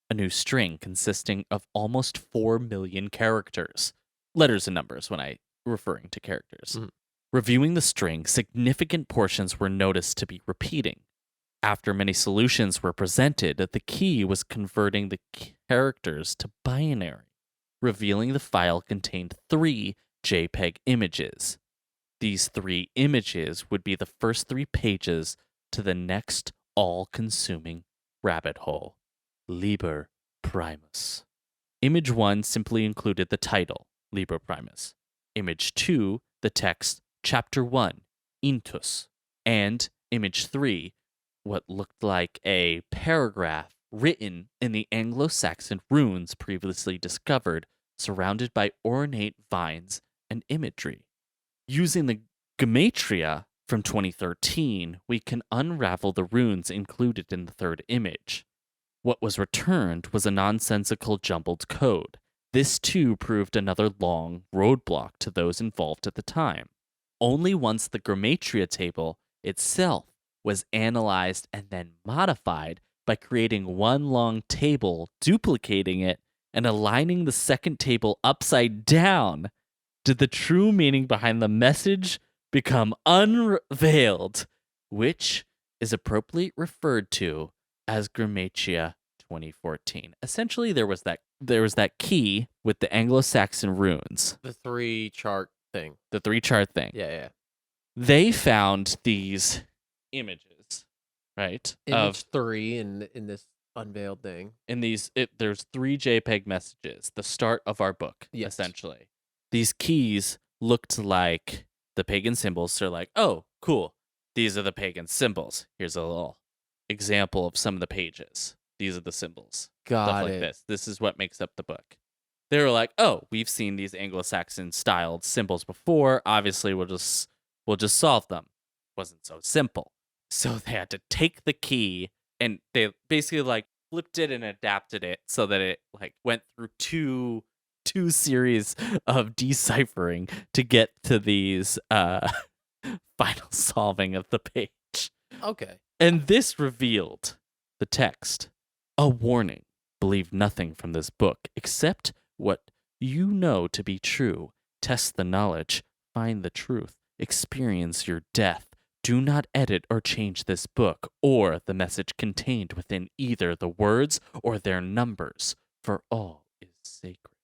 a new string consisting of almost 4 million characters. Letters and numbers when I referring to characters. Mhm. Reviewing the string, significant portions were noticed to be repeating. After many solutions were presented, the key was converting the characters to binary, revealing the file contained 3 JPEG images. These 3 images would be the first 3 pages to the next all-consuming rabbit hole, Liber Primus. Image 1 simply included the title, Liber Primus. Image 2, the text, Chapter 1, Intus. And Image 3, what looked like a paragraph written in the Anglo-Saxon runes previously discovered, surrounded by ornate vines and imagery. Using the Gematria from 2013, we can unravel the runes included in the third image. What was returned was a nonsensical jumbled code. This too proved another long roadblock to those involved at the time. Only once the Gematria table itself was analyzed and then modified by creating one long table, duplicating it, and aligning the second table upside down, did the true meaning behind the message become unveiled, which is appropriately referred to as Gematria 2014. Essentially, there was that key with the Anglo-Saxon runes, The 3 chart thing. the 3 chart thing. Yeah. They found these images, right? Image 3 in this unveiled thing. There's 3 JPEG messages, the start of our book, Yes. essentially. These keys looked like the pagan symbols. So they're like, oh, cool. These are the pagan symbols. Here's a little example of some of the pages. These are the symbols. Got Stuff like it. this. This is what makes up the book. They were like, oh, we've seen these Anglo-Saxon styled symbols before. Obviously, we'll just solve them. Wasn't so simple. So they had to take the key and they basically like flipped it and adapted it so that it like went through two series of deciphering to get to these final solving of the page. Okay. And this revealed the text. A warning. Believe nothing from this book except what you know to be true. Test the knowledge. Find the truth. Experience your death. Do not edit or change this book or the message contained within either the words or their numbers, for all is sacred.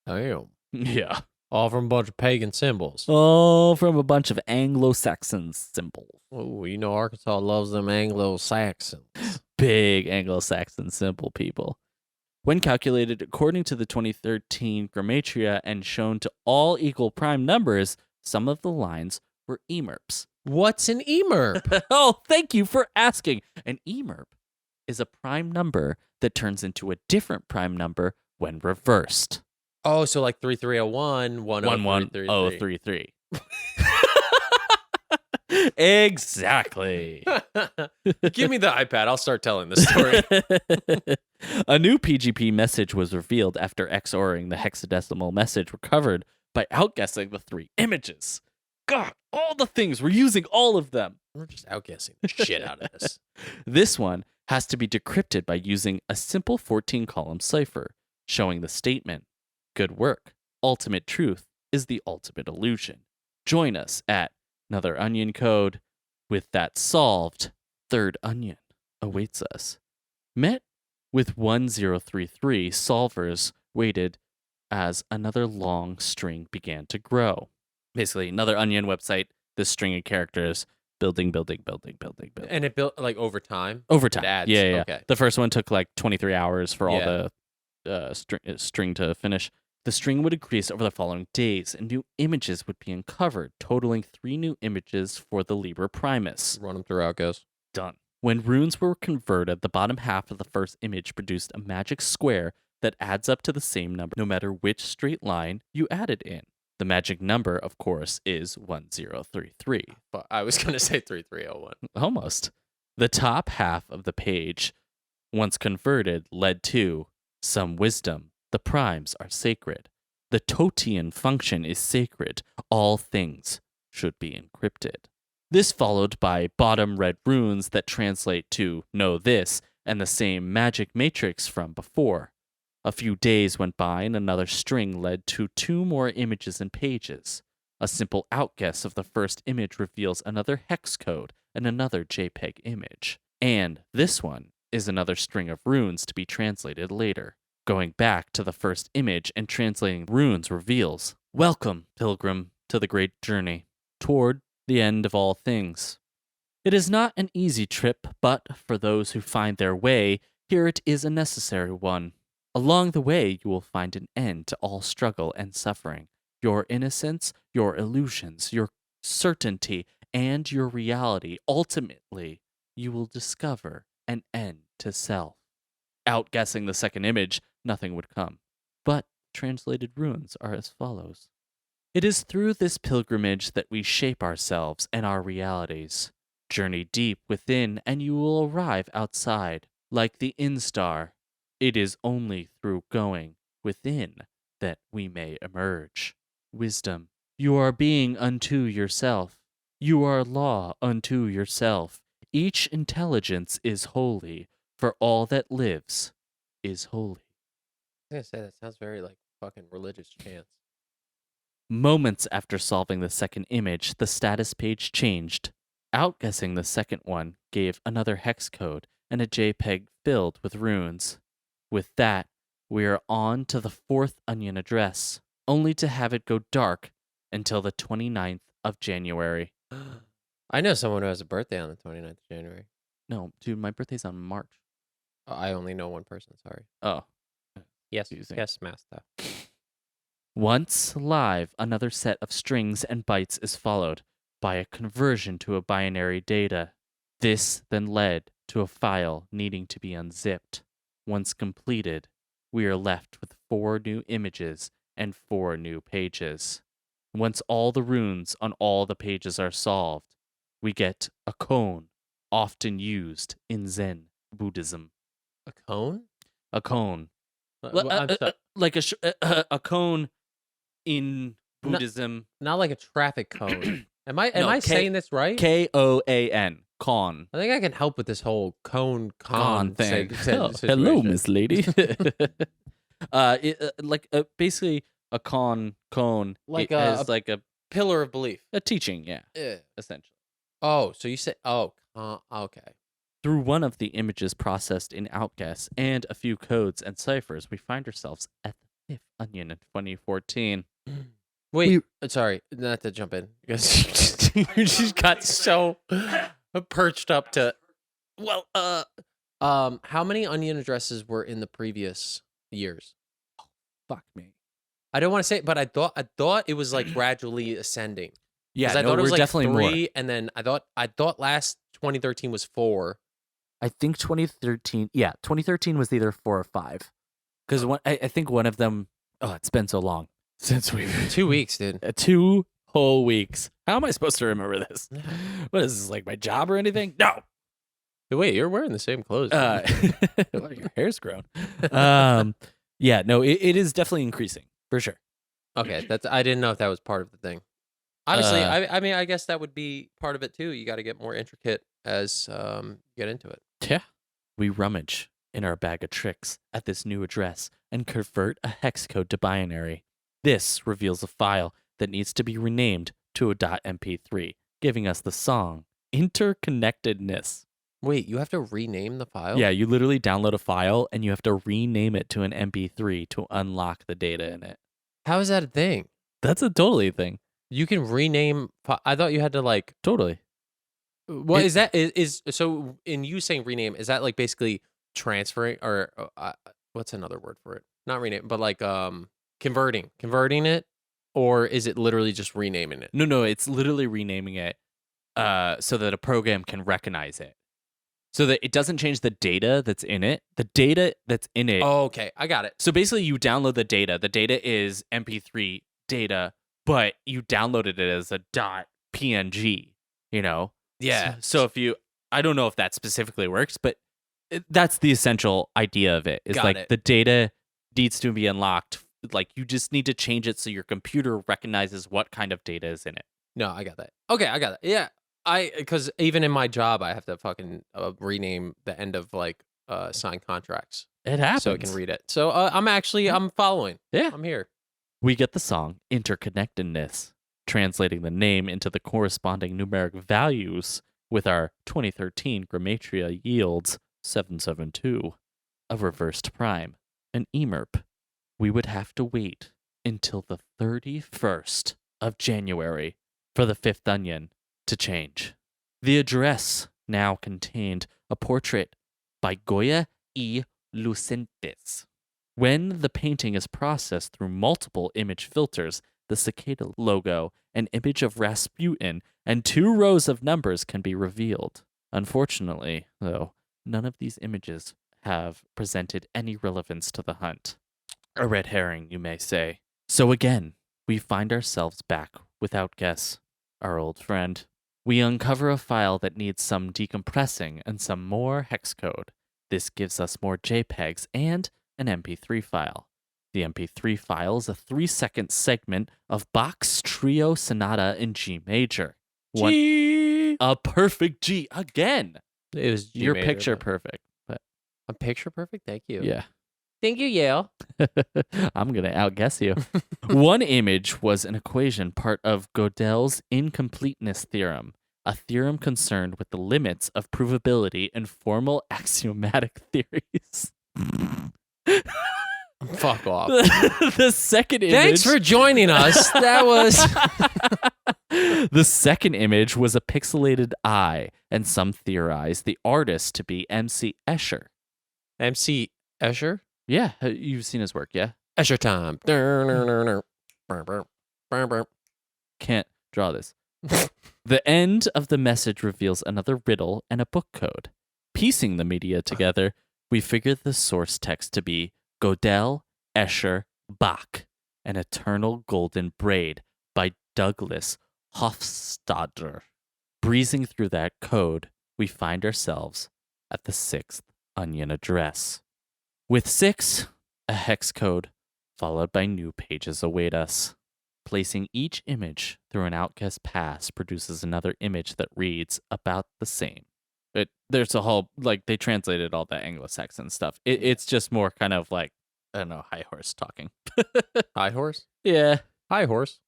Damn. Yeah. All from a bunch of pagan symbols. All from a bunch of Anglo-Saxon symbols. Oh, you know Arkansas loves them Anglo-Saxons. Big Anglo-Saxon symbol people. When calculated according to the 2013 Gematria and shown to all equal prime numbers, some of the lines were emerps. What's an emerp? Oh, thank you for asking. An emerp is a prime number that turns into a different prime number when reversed. Oh, so like 3301, 10333. 11033. Exactly. Give me the iPad. I'll start telling the story. A new PGP message was revealed after XORing the hexadecimal message recovered by outguessing the 3 images. God, all the things. We're using all of them. We're just outguessing the shit out of this. This one has to be decrypted by using a simple 14-column cipher, showing the statement, good work. Ultimate truth is the ultimate illusion. Join us at Another Onion Code. With that solved, third onion awaits us. Met with 1033, solvers waited as another long string began to grow. Basically, Another Onion website, this string of characters, building. And it built like over time. Over time. It adds. Yeah. Okay. The first one took like 23 hours for all Yeah. the string to finish. The string would increase over the following days, and new images would be uncovered, totaling 3 new images for the Liber Primus. Run them through Outcast. Done. When runes were converted, the bottom half of the first image produced a magic square that adds up to the same number no matter which straight line you add it in. The magic number, of course, is 1033. But I was gonna say 3301. Almost. The top half of the page, once converted, led to some wisdom. The primes are sacred. The Totian function is sacred. All things should be encrypted. This followed by bottom red runes that translate to know this and the same magic matrix from before. A few days went by and another string led to 2 more images and pages. A simple outguess of the first image reveals another hex code and another JPEG image. And this one is another string of runes to be translated later. Going back to the first image and translating runes reveals, "Welcome, pilgrim, to the great journey, toward the end of all things. It is not an easy trip, but for those who find their way, here it is a necessary one. Along the way, you will find an end to all struggle and suffering. Your innocence, your illusions, your certainty, and your reality. Ultimately, you will discover an end to self." Outguessing the second image, nothing would come. But translated runes are as follows. "It is through this pilgrimage that we shape ourselves and our realities. Journey deep within, and you will arrive outside. Like the instar, it is only through going within that we may emerge. Wisdom, you are being unto yourself. You are law unto yourself. Each intelligence is holy, for all that lives is holy." I was gonna say that sounds very like fucking religious chants. Moments after solving the second image, the status page changed. Outguessing the second one gave another hex code and a JPEG filled with runes. With that, we are on to the 4th onion address, only to have it go dark until the 29th of January. I know someone who has a birthday on the 29th of January. No, dude, my birthday's on March. I only know one person, sorry. Oh. Yes, Confusing. yes, Master. Once live, another set of strings and bytes is followed by a conversion to a binary data. This then led to a file needing to be unzipped. Once completed, we are left with 4 new images and 4 new pages. Once all the runes on all the pages are solved, we get a cone, often used in Zen Buddhism. A cone? A cone. I'm sorry. Like a cone in Buddhism. Not like a traffic cone. Am I No, saying this right? Koan. Con. I think I can help with this whole con thing. situation. Hello, Miss Lady. Basically a cone. Like it has a like a pillar of belief. teaching, yeah, essentially. Oh, so you say okay. Through one of the images processed in Outguess and a few codes and ciphers, we find ourselves at the 5th onion in 2014. Wait, sorry, not to jump in because you just got so perched up to. Well, how many onion addresses were in the previous years? Fuck me. I don't want to say, but I thought it was like gradually ascending. Yeah, I thought it was like definitely 3, more. and then I thought last 2013 was 4. I think 2013. Yeah, 2013 was either 4 or 5. Because I think one of them. Oh, it's been so long since we've 2 weeks, dude. 2 whole weeks. How am I supposed to remember this? What is this, like my job or anything? No. Wait, you're wearing the same clothes. Well, your hair's grown. Yeah, no, it is definitely increasing for sure. Okay, I didn't know if that was part of the thing. Obviously, I mean, I guess that would be part of it too. You got to get more intricate as you get into it. Yeah. We rummage in our bag of tricks at this new address and convert a hex code to binary. This reveals a file that needs to be renamed to a .mp3, giving us the song Interconnectedness. Wait, you have to rename the file? Yeah, you literally download a file and you have to rename it to an MP3 to unlock the data in it. How is that a thing? That's a totally thing. You can rename. I thought you had to like. Totally. What It- is that? Is so in you saying rename? Is that like basically transferring or what's another word for it? Not rename, but like converting it, or is it literally just renaming it? No, it's literally renaming it so that a program can recognize it. So that it doesn't change the data that's in it. The data that's in it. Oh, okay, I got it. So basically, you download the data. The data is MP3 data, but you downloaded it as a .png. You know. Yeah. So if you, I don't know if that specifically works, but that's the essential idea of it. Is Got like it. the data needs to be unlocked. Like you just need to change it so your computer recognizes what kind of data is in it. No, I got that. Okay, I got that. Yeah, because even in my job, I have to fucking rename the end of like signed contracts It happens. so I can read it. So I'm following. Yeah. I'm here. We get the song Interconnectedness, translating the name into the corresponding numeric values with our 2013 Gematria yields 772, a reversed prime, an emerp. We would have to wait until the 31st of January for the fifth onion to change. The address now contained a portrait by Goya y Lucentes. When the painting is processed through multiple image filters, the Cicada logo, an image of Rasputin, and 2 rows of numbers can be revealed. Unfortunately, though, none of these images have presented any relevance to the hunt. A red herring, you may say. So again, we find ourselves back without Guess, our old friend. We uncover a file that needs some decompressing and some more hex code. This gives us more JPEGs and an MP3 file. The MP3 file is a 3-second segment of Bach's Trio Sonata in G major. G. A perfect G again. It was G Your major, picture but- perfect. But A picture perfect. Thank you. yeah. Thank you, Yale. I'm going to outguess you. One image was an equation part of Gödel's incompleteness theorem, a theorem concerned with the limits of provability in formal axiomatic theories. Fuck off. The second image. Thanks for joining us. That was. The second image was a pixelated eye, and some theorized the artist to be MC Escher. MC Escher? Yeah, you've seen his work, yeah? Escher time. Can't draw this. The end of the message reveals another riddle and a book code. Piecing the media together, we figure the source text to be Gödel, Escher, Bach, An Eternal Golden Braid by Douglas Hofstadter. Breezing through that code, we find ourselves at the 6th onion address. With 6, a hex code, followed by new pages await us. Placing each image through an outguess pass produces another image that reads about the same. There's a whole, like, they translated all the Anglo-Saxon stuff. It's just more kind of like, I don't know, high horse talking. High horse? Yeah. High horse.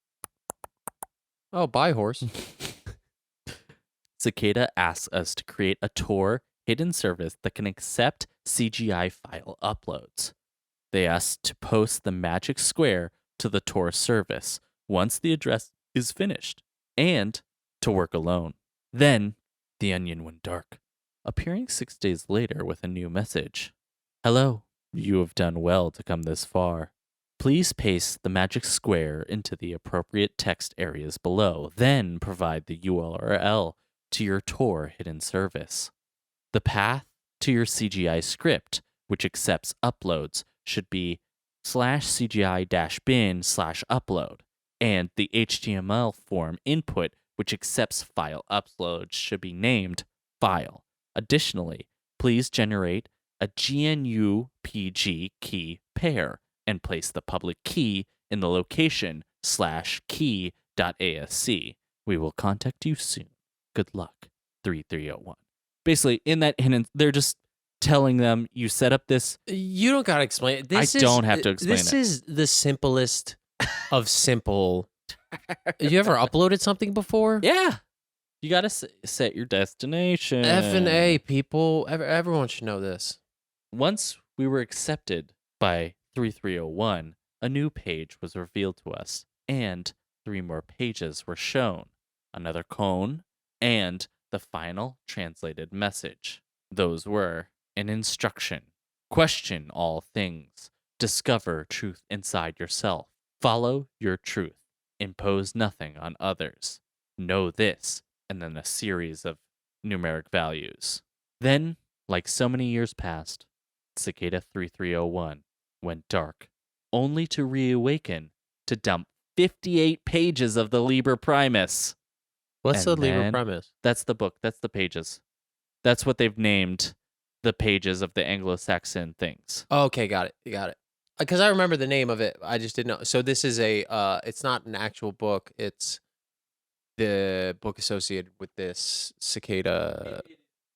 Oh, bye horse. Cicada asks us to create a Tor hidden service that can accept CGI file uploads. They ask to post the magic square to the Tor service once the address is finished, and to work alone. Then, the onion went dark, appearing 6 days later with a new message. Hello, you have done well to come this far. Please paste the magic square into the appropriate text areas below, then provide the URL to your Tor hidden service. The path to your CGI script, which accepts uploads, should be /CGI-bin/upload, and the HTML form input, which accepts file uploads, should be named file. Additionally, please generate a GNU-PG key pair and place the public key in the location /key.asc. We will contact you soon. Good luck, 3301. Basically, in that hidden, they're just telling them, you set up this. You don't gotta explain it. I don't have to explain this it. This is the simplest of simple. You ever uploaded something before? Yeah. You got to set your destination. F&A, people. Everyone should know this. Once we were accepted by 3301, a new page was revealed to us, and 3 more pages were shown. Another cone and the final translated message. Those were an instruction. Question all things. Discover truth inside yourself. Follow your truth. Impose nothing on others. Know this, and then a series of numeric values. Then, like so many years past, Cicada 3301 went dark, only to reawaken to dump 58 pages of the Liber Primus. What's the And Liber then- Primus? That's the book. That's the pages. That's what they've named the pages of the Anglo-Saxon things. Okay, got it. You got it. Because I remember the name of it, I just didn't know. So this is it's not an actual book. It's the book associated with this cicada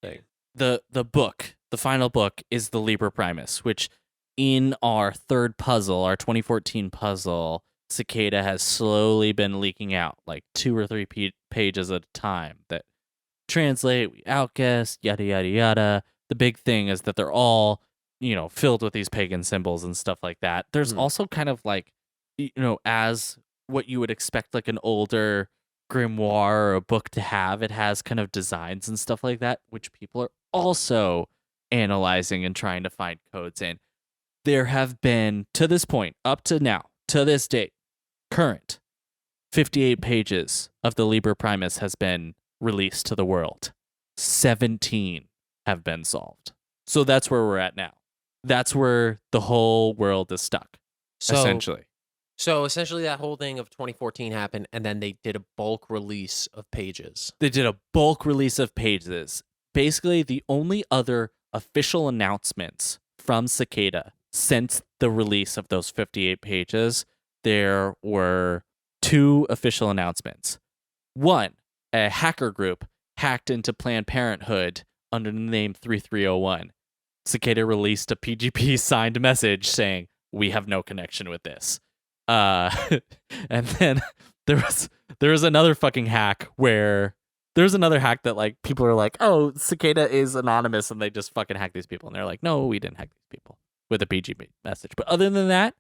thing. The book, the final book, is the Liber Primus, which in our third puzzle, our 2014 puzzle, Cicada has slowly been leaking out like 2 or 3 pages at a time that translate, we outguess, yada, yada, yada. The big thing is that they're all, filled with these pagan symbols and stuff like that. There's also kind of like, as what you would expect like an older grimoire or a book to have, it has kind of designs and stuff like that, which people are also analyzing and trying to find codes in. There have been, to this point, up to now, to this date, current 58 pages of the Liber Primus has been released to the world. 17 have been solved. So that's where we're at now. That's where the whole world is stuck, essentially. So essentially that whole thing of 2014 happened, and then they did a bulk release of pages. They did a bulk release of pages. Basically, the only other official announcements from Cicada since the release of those 58 pages, there were 2 official announcements. One, a hacker group hacked into Planned Parenthood under the name 3301. Cicada released a PGP signed message saying, "We have no connection with this." And then there was another fucking hack where there's another hack that like people are like, "Oh, Cicada is anonymous," and they just fucking hack these people, and they're like, "No, we didn't hack these people," with a PGP message. But other than that,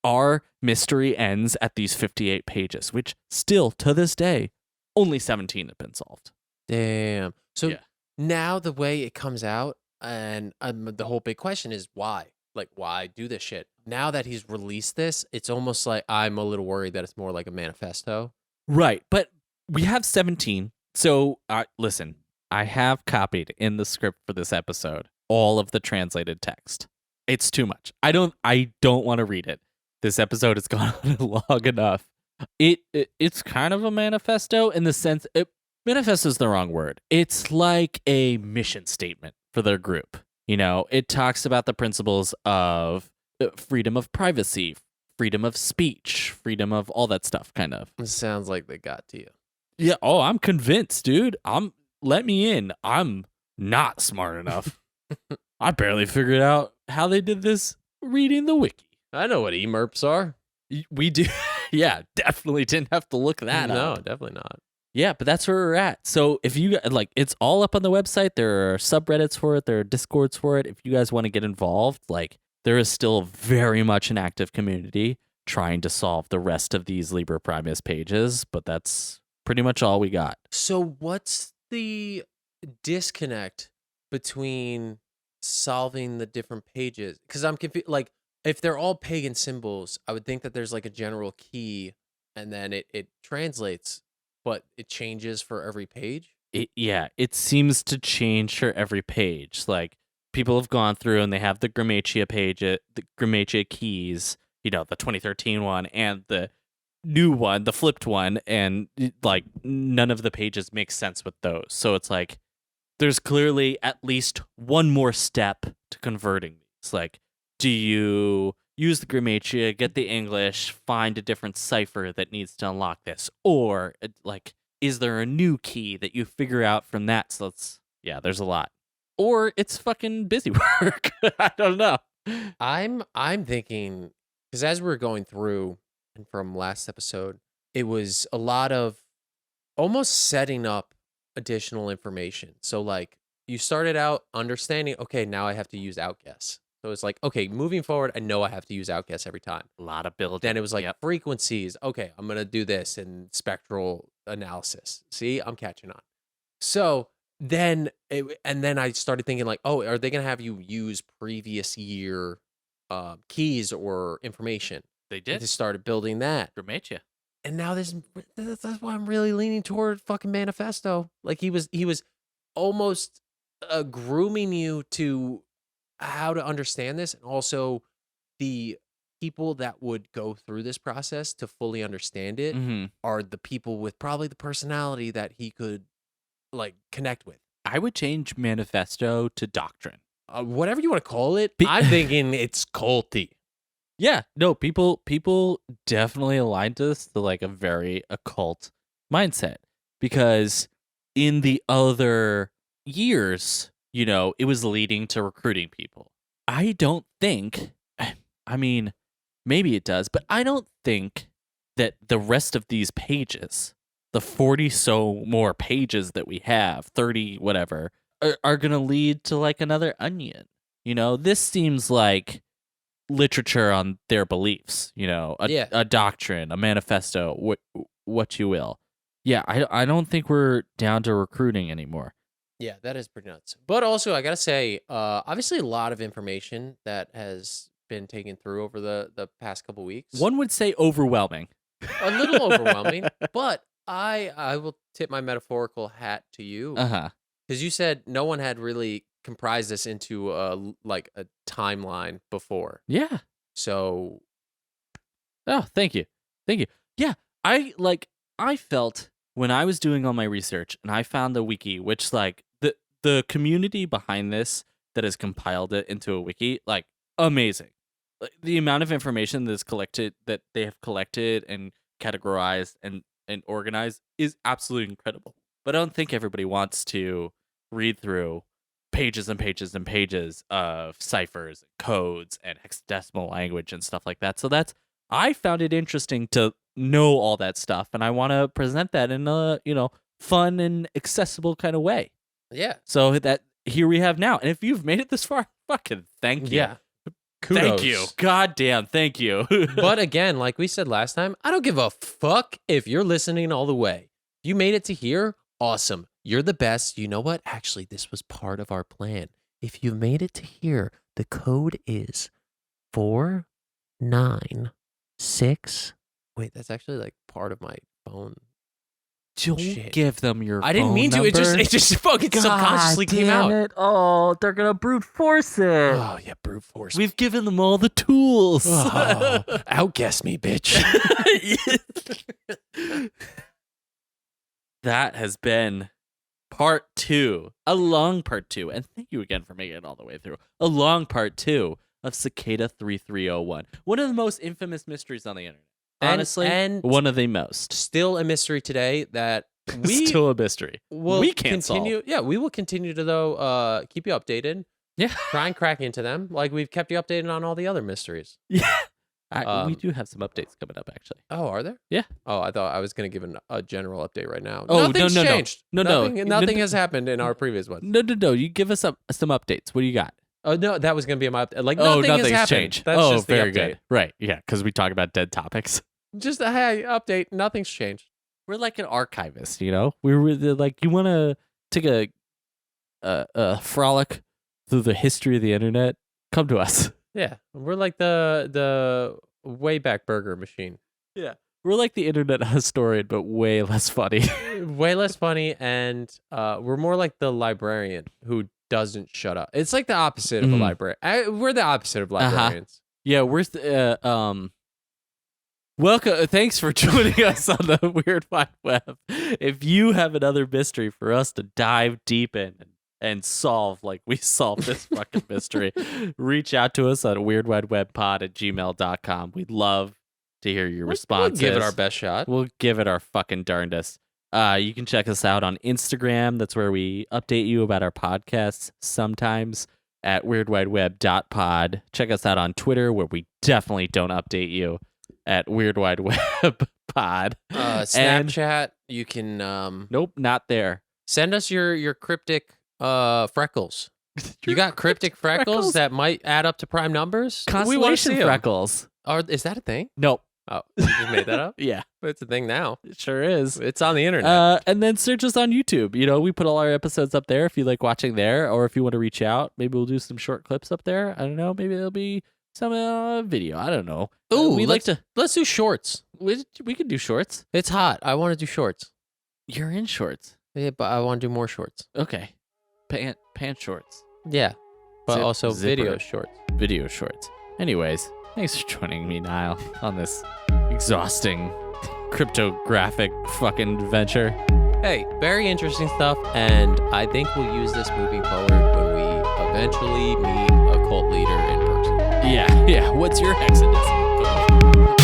our mystery ends at these 58 pages, which still to this day, only 17 have been solved. Damn. So Yeah. now the way it comes out, and the whole big question is why? Like, why do this shit? Now that he's released this, it's almost like I'm a little worried that it's more like a manifesto. Right, but we have 17. So listen, I have copied in the script for this episode all of the translated text. It's too much. I don't want to read it. This episode has gone on long enough. It's kind of a manifesto in the sense manifesto is the wrong word. It's like a mission statement for their group. It talks about the principles of freedom of privacy, freedom of speech, freedom of all that stuff, kind of. It sounds like they got to you. Yeah. Oh, I'm convinced, dude. Let me in. I'm not smart enough. I barely figured out how they did this reading the wiki. I know what emerps are. We do. Yeah, definitely didn't have to look that No, up. definitely not. Yeah, but that's where we're at. So if you like, it's all up on the website. There are subreddits for it. There are discords for it. If you guys want to get involved, like there is still very much an active community trying to solve the rest of these Liber Primus pages, but that's pretty much all we got. So what's the disconnect between solving the different pages? Because I'm confused. Like, if they're all pagan symbols, I would think that there's like a general key, and then it translates, but it changes for every page. It seems to change for every page. Like people have gone through and they have the Grammatia page, the Grammatia keys, the 2013 one and the new one, the flipped one, and like none of the pages make sense with those. So it's like there's clearly at least one more step to converting these. Like, do you use the Grammatia, get the English, find a different cipher that needs to unlock this? Or, like, is there a new key that you figure out from that? So there's a lot. Or it's fucking busy work. I don't know. I'm thinking, because as we were going through, and from last episode, it was a lot of almost setting up additional information. So, like, you started out understanding, okay, now I have to use outguess. So it's like, okay, moving forward, I know I have to use outguess every time. A lot of building. Then it was like Yep. frequencies. Okay, I'm going to do this in spectral analysis. See, I'm catching on. So then I started thinking like, oh, are they gonna have you use previous year keys or information? They They did. just started building that. Grammatia. And now that's why I'm really leaning toward fucking manifesto. Like he was almost grooming you to how to understand this, and also the people that would go through this process to fully understand it Mm-hmm. are the people with probably the personality that he could like connect with. I would change manifesto to doctrine. Whatever you want to call it, Be- I'm thinking it's culty. Yeah, no, people definitely aligned us to like a very occult mindset, because in the other years, it was leading to recruiting people. I don't think, I mean, maybe it does, but I don't think that the rest of these pages, the 40 so more pages that we have, 30 whatever, are going to lead to like another onion. This seems like literature on their beliefs, a doctrine, a manifesto, what you will. Yeah, I don't think we're down to recruiting anymore. Yeah, that is pretty nuts. But also, I gotta say, obviously, a lot of information that has been taken through over the past couple weeks. One would say overwhelming. A little overwhelming, but I will tip my metaphorical hat to you Uh-huh. because you said no one had really comprised this into a timeline before. Yeah. So, Oh, thank you. Yeah, I felt when I was doing all my research and I found the wiki, which like the community behind this that has compiled it into a wiki, like amazing. Like, the amount of information that they have collected and categorized and organized is absolutely incredible. But I don't think everybody wants to read through pages and pages and pages of ciphers, and codes, and hexadecimal language and stuff like that. So I found it interesting to know all that stuff, and I want to present that in a fun and accessible kind of way. yeah. So that here we have now, and if you've made it this far, fucking thank you. Yeah. Kudos. Thank you. God damn, thank you. But again, like we said last time, I don't give a fuck if you're listening all the way. You made it to here, awesome. You're the best. You know what? Actually, this was part of our plan. If you made it to here, the code is 496. Wait, that's actually like part of my phone. Don't Shit. give them your I didn't phone mean to. It number. just fucking subconsciously came damn out. It. Oh, they're gonna brute force it. Oh yeah, brute force. We've given them all the tools. Oh, outguess me, bitch. That has been part 2, a long part 2, and thank you again for making it all the way through. A long part 2 of Cicada 3301, one of the most infamous mysteries on the internet. Honestly, and one of the most. Still a mystery today that we Still a mystery. will We can't continue. solve. Yeah, we will continue to though keep you updated. Yeah. Try and crack into them like we've kept you updated on all the other mysteries. Yeah. We Um, do have some updates coming up, actually. Oh, are there? Yeah. Oh, I thought I was going to give a general update right now. Oh, Nothing's no. changed. No. Nothing has happened in our previous ones. No. You give us some updates. What do you got? Oh, no, that was going to be my update. Like, Oh, nothing has nothing's happened. changed. That's just the very update. good. Right. Yeah, because we talk about dead topics. Just a hey, update. Nothing's changed. We're like an archivist, We're like, you want to take a frolic through the history of the internet? Come to us. Yeah. We're like the Wayback Burger machine. Yeah. We're like the internet historian, but way less funny. Way less funny, and we're more like the librarian who doesn't shut up. It's like the opposite of a librarian. We're the opposite of librarians. Yeah, we're welcome. Thanks for joining us on the Weird Wide Web. If you have another mystery for us to dive deep in and solve like we solved this fucking mystery, reach out to us at weirdwidewebpod@gmail.com. We'd love to hear your responses. We'll give it our best shot. We'll give it our fucking darndest. You can check us out on Instagram. That's where we update you about our podcasts sometimes at weirdwideweb.pod. Check us out on Twitter, where we definitely don't update you, at weirdwidewebpod. Snapchat, you can Nope, not there. send us your cryptic freckles. You got cryptic freckles that might add up to prime numbers? We want to Constellation see 'em. freckles. Is that a thing? Nope. Oh, you just made that up? Yeah, It's a thing now. it sure is. It's on the internet. And then search us on YouTube. You know, we put all our episodes up there if you like watching there, or if you want to reach out, maybe we'll do some short clips up there. I don't know. Maybe there'll be some video. I don't know. Ooh, we like to. let's do shorts. We could do shorts. It's hot. I want to do shorts. You're in shorts. Yeah, but I want to do more shorts. Okay. Pant shorts. Yeah, but also Zipper. video shorts. Video shorts. Anyways, thanks for joining me, Niall, on this exhausting cryptographic fucking adventure. Hey, very interesting stuff, and I think we'll use this moving forward when we eventually meet a cult leader in person. Yeah. What's your hexadecimal code?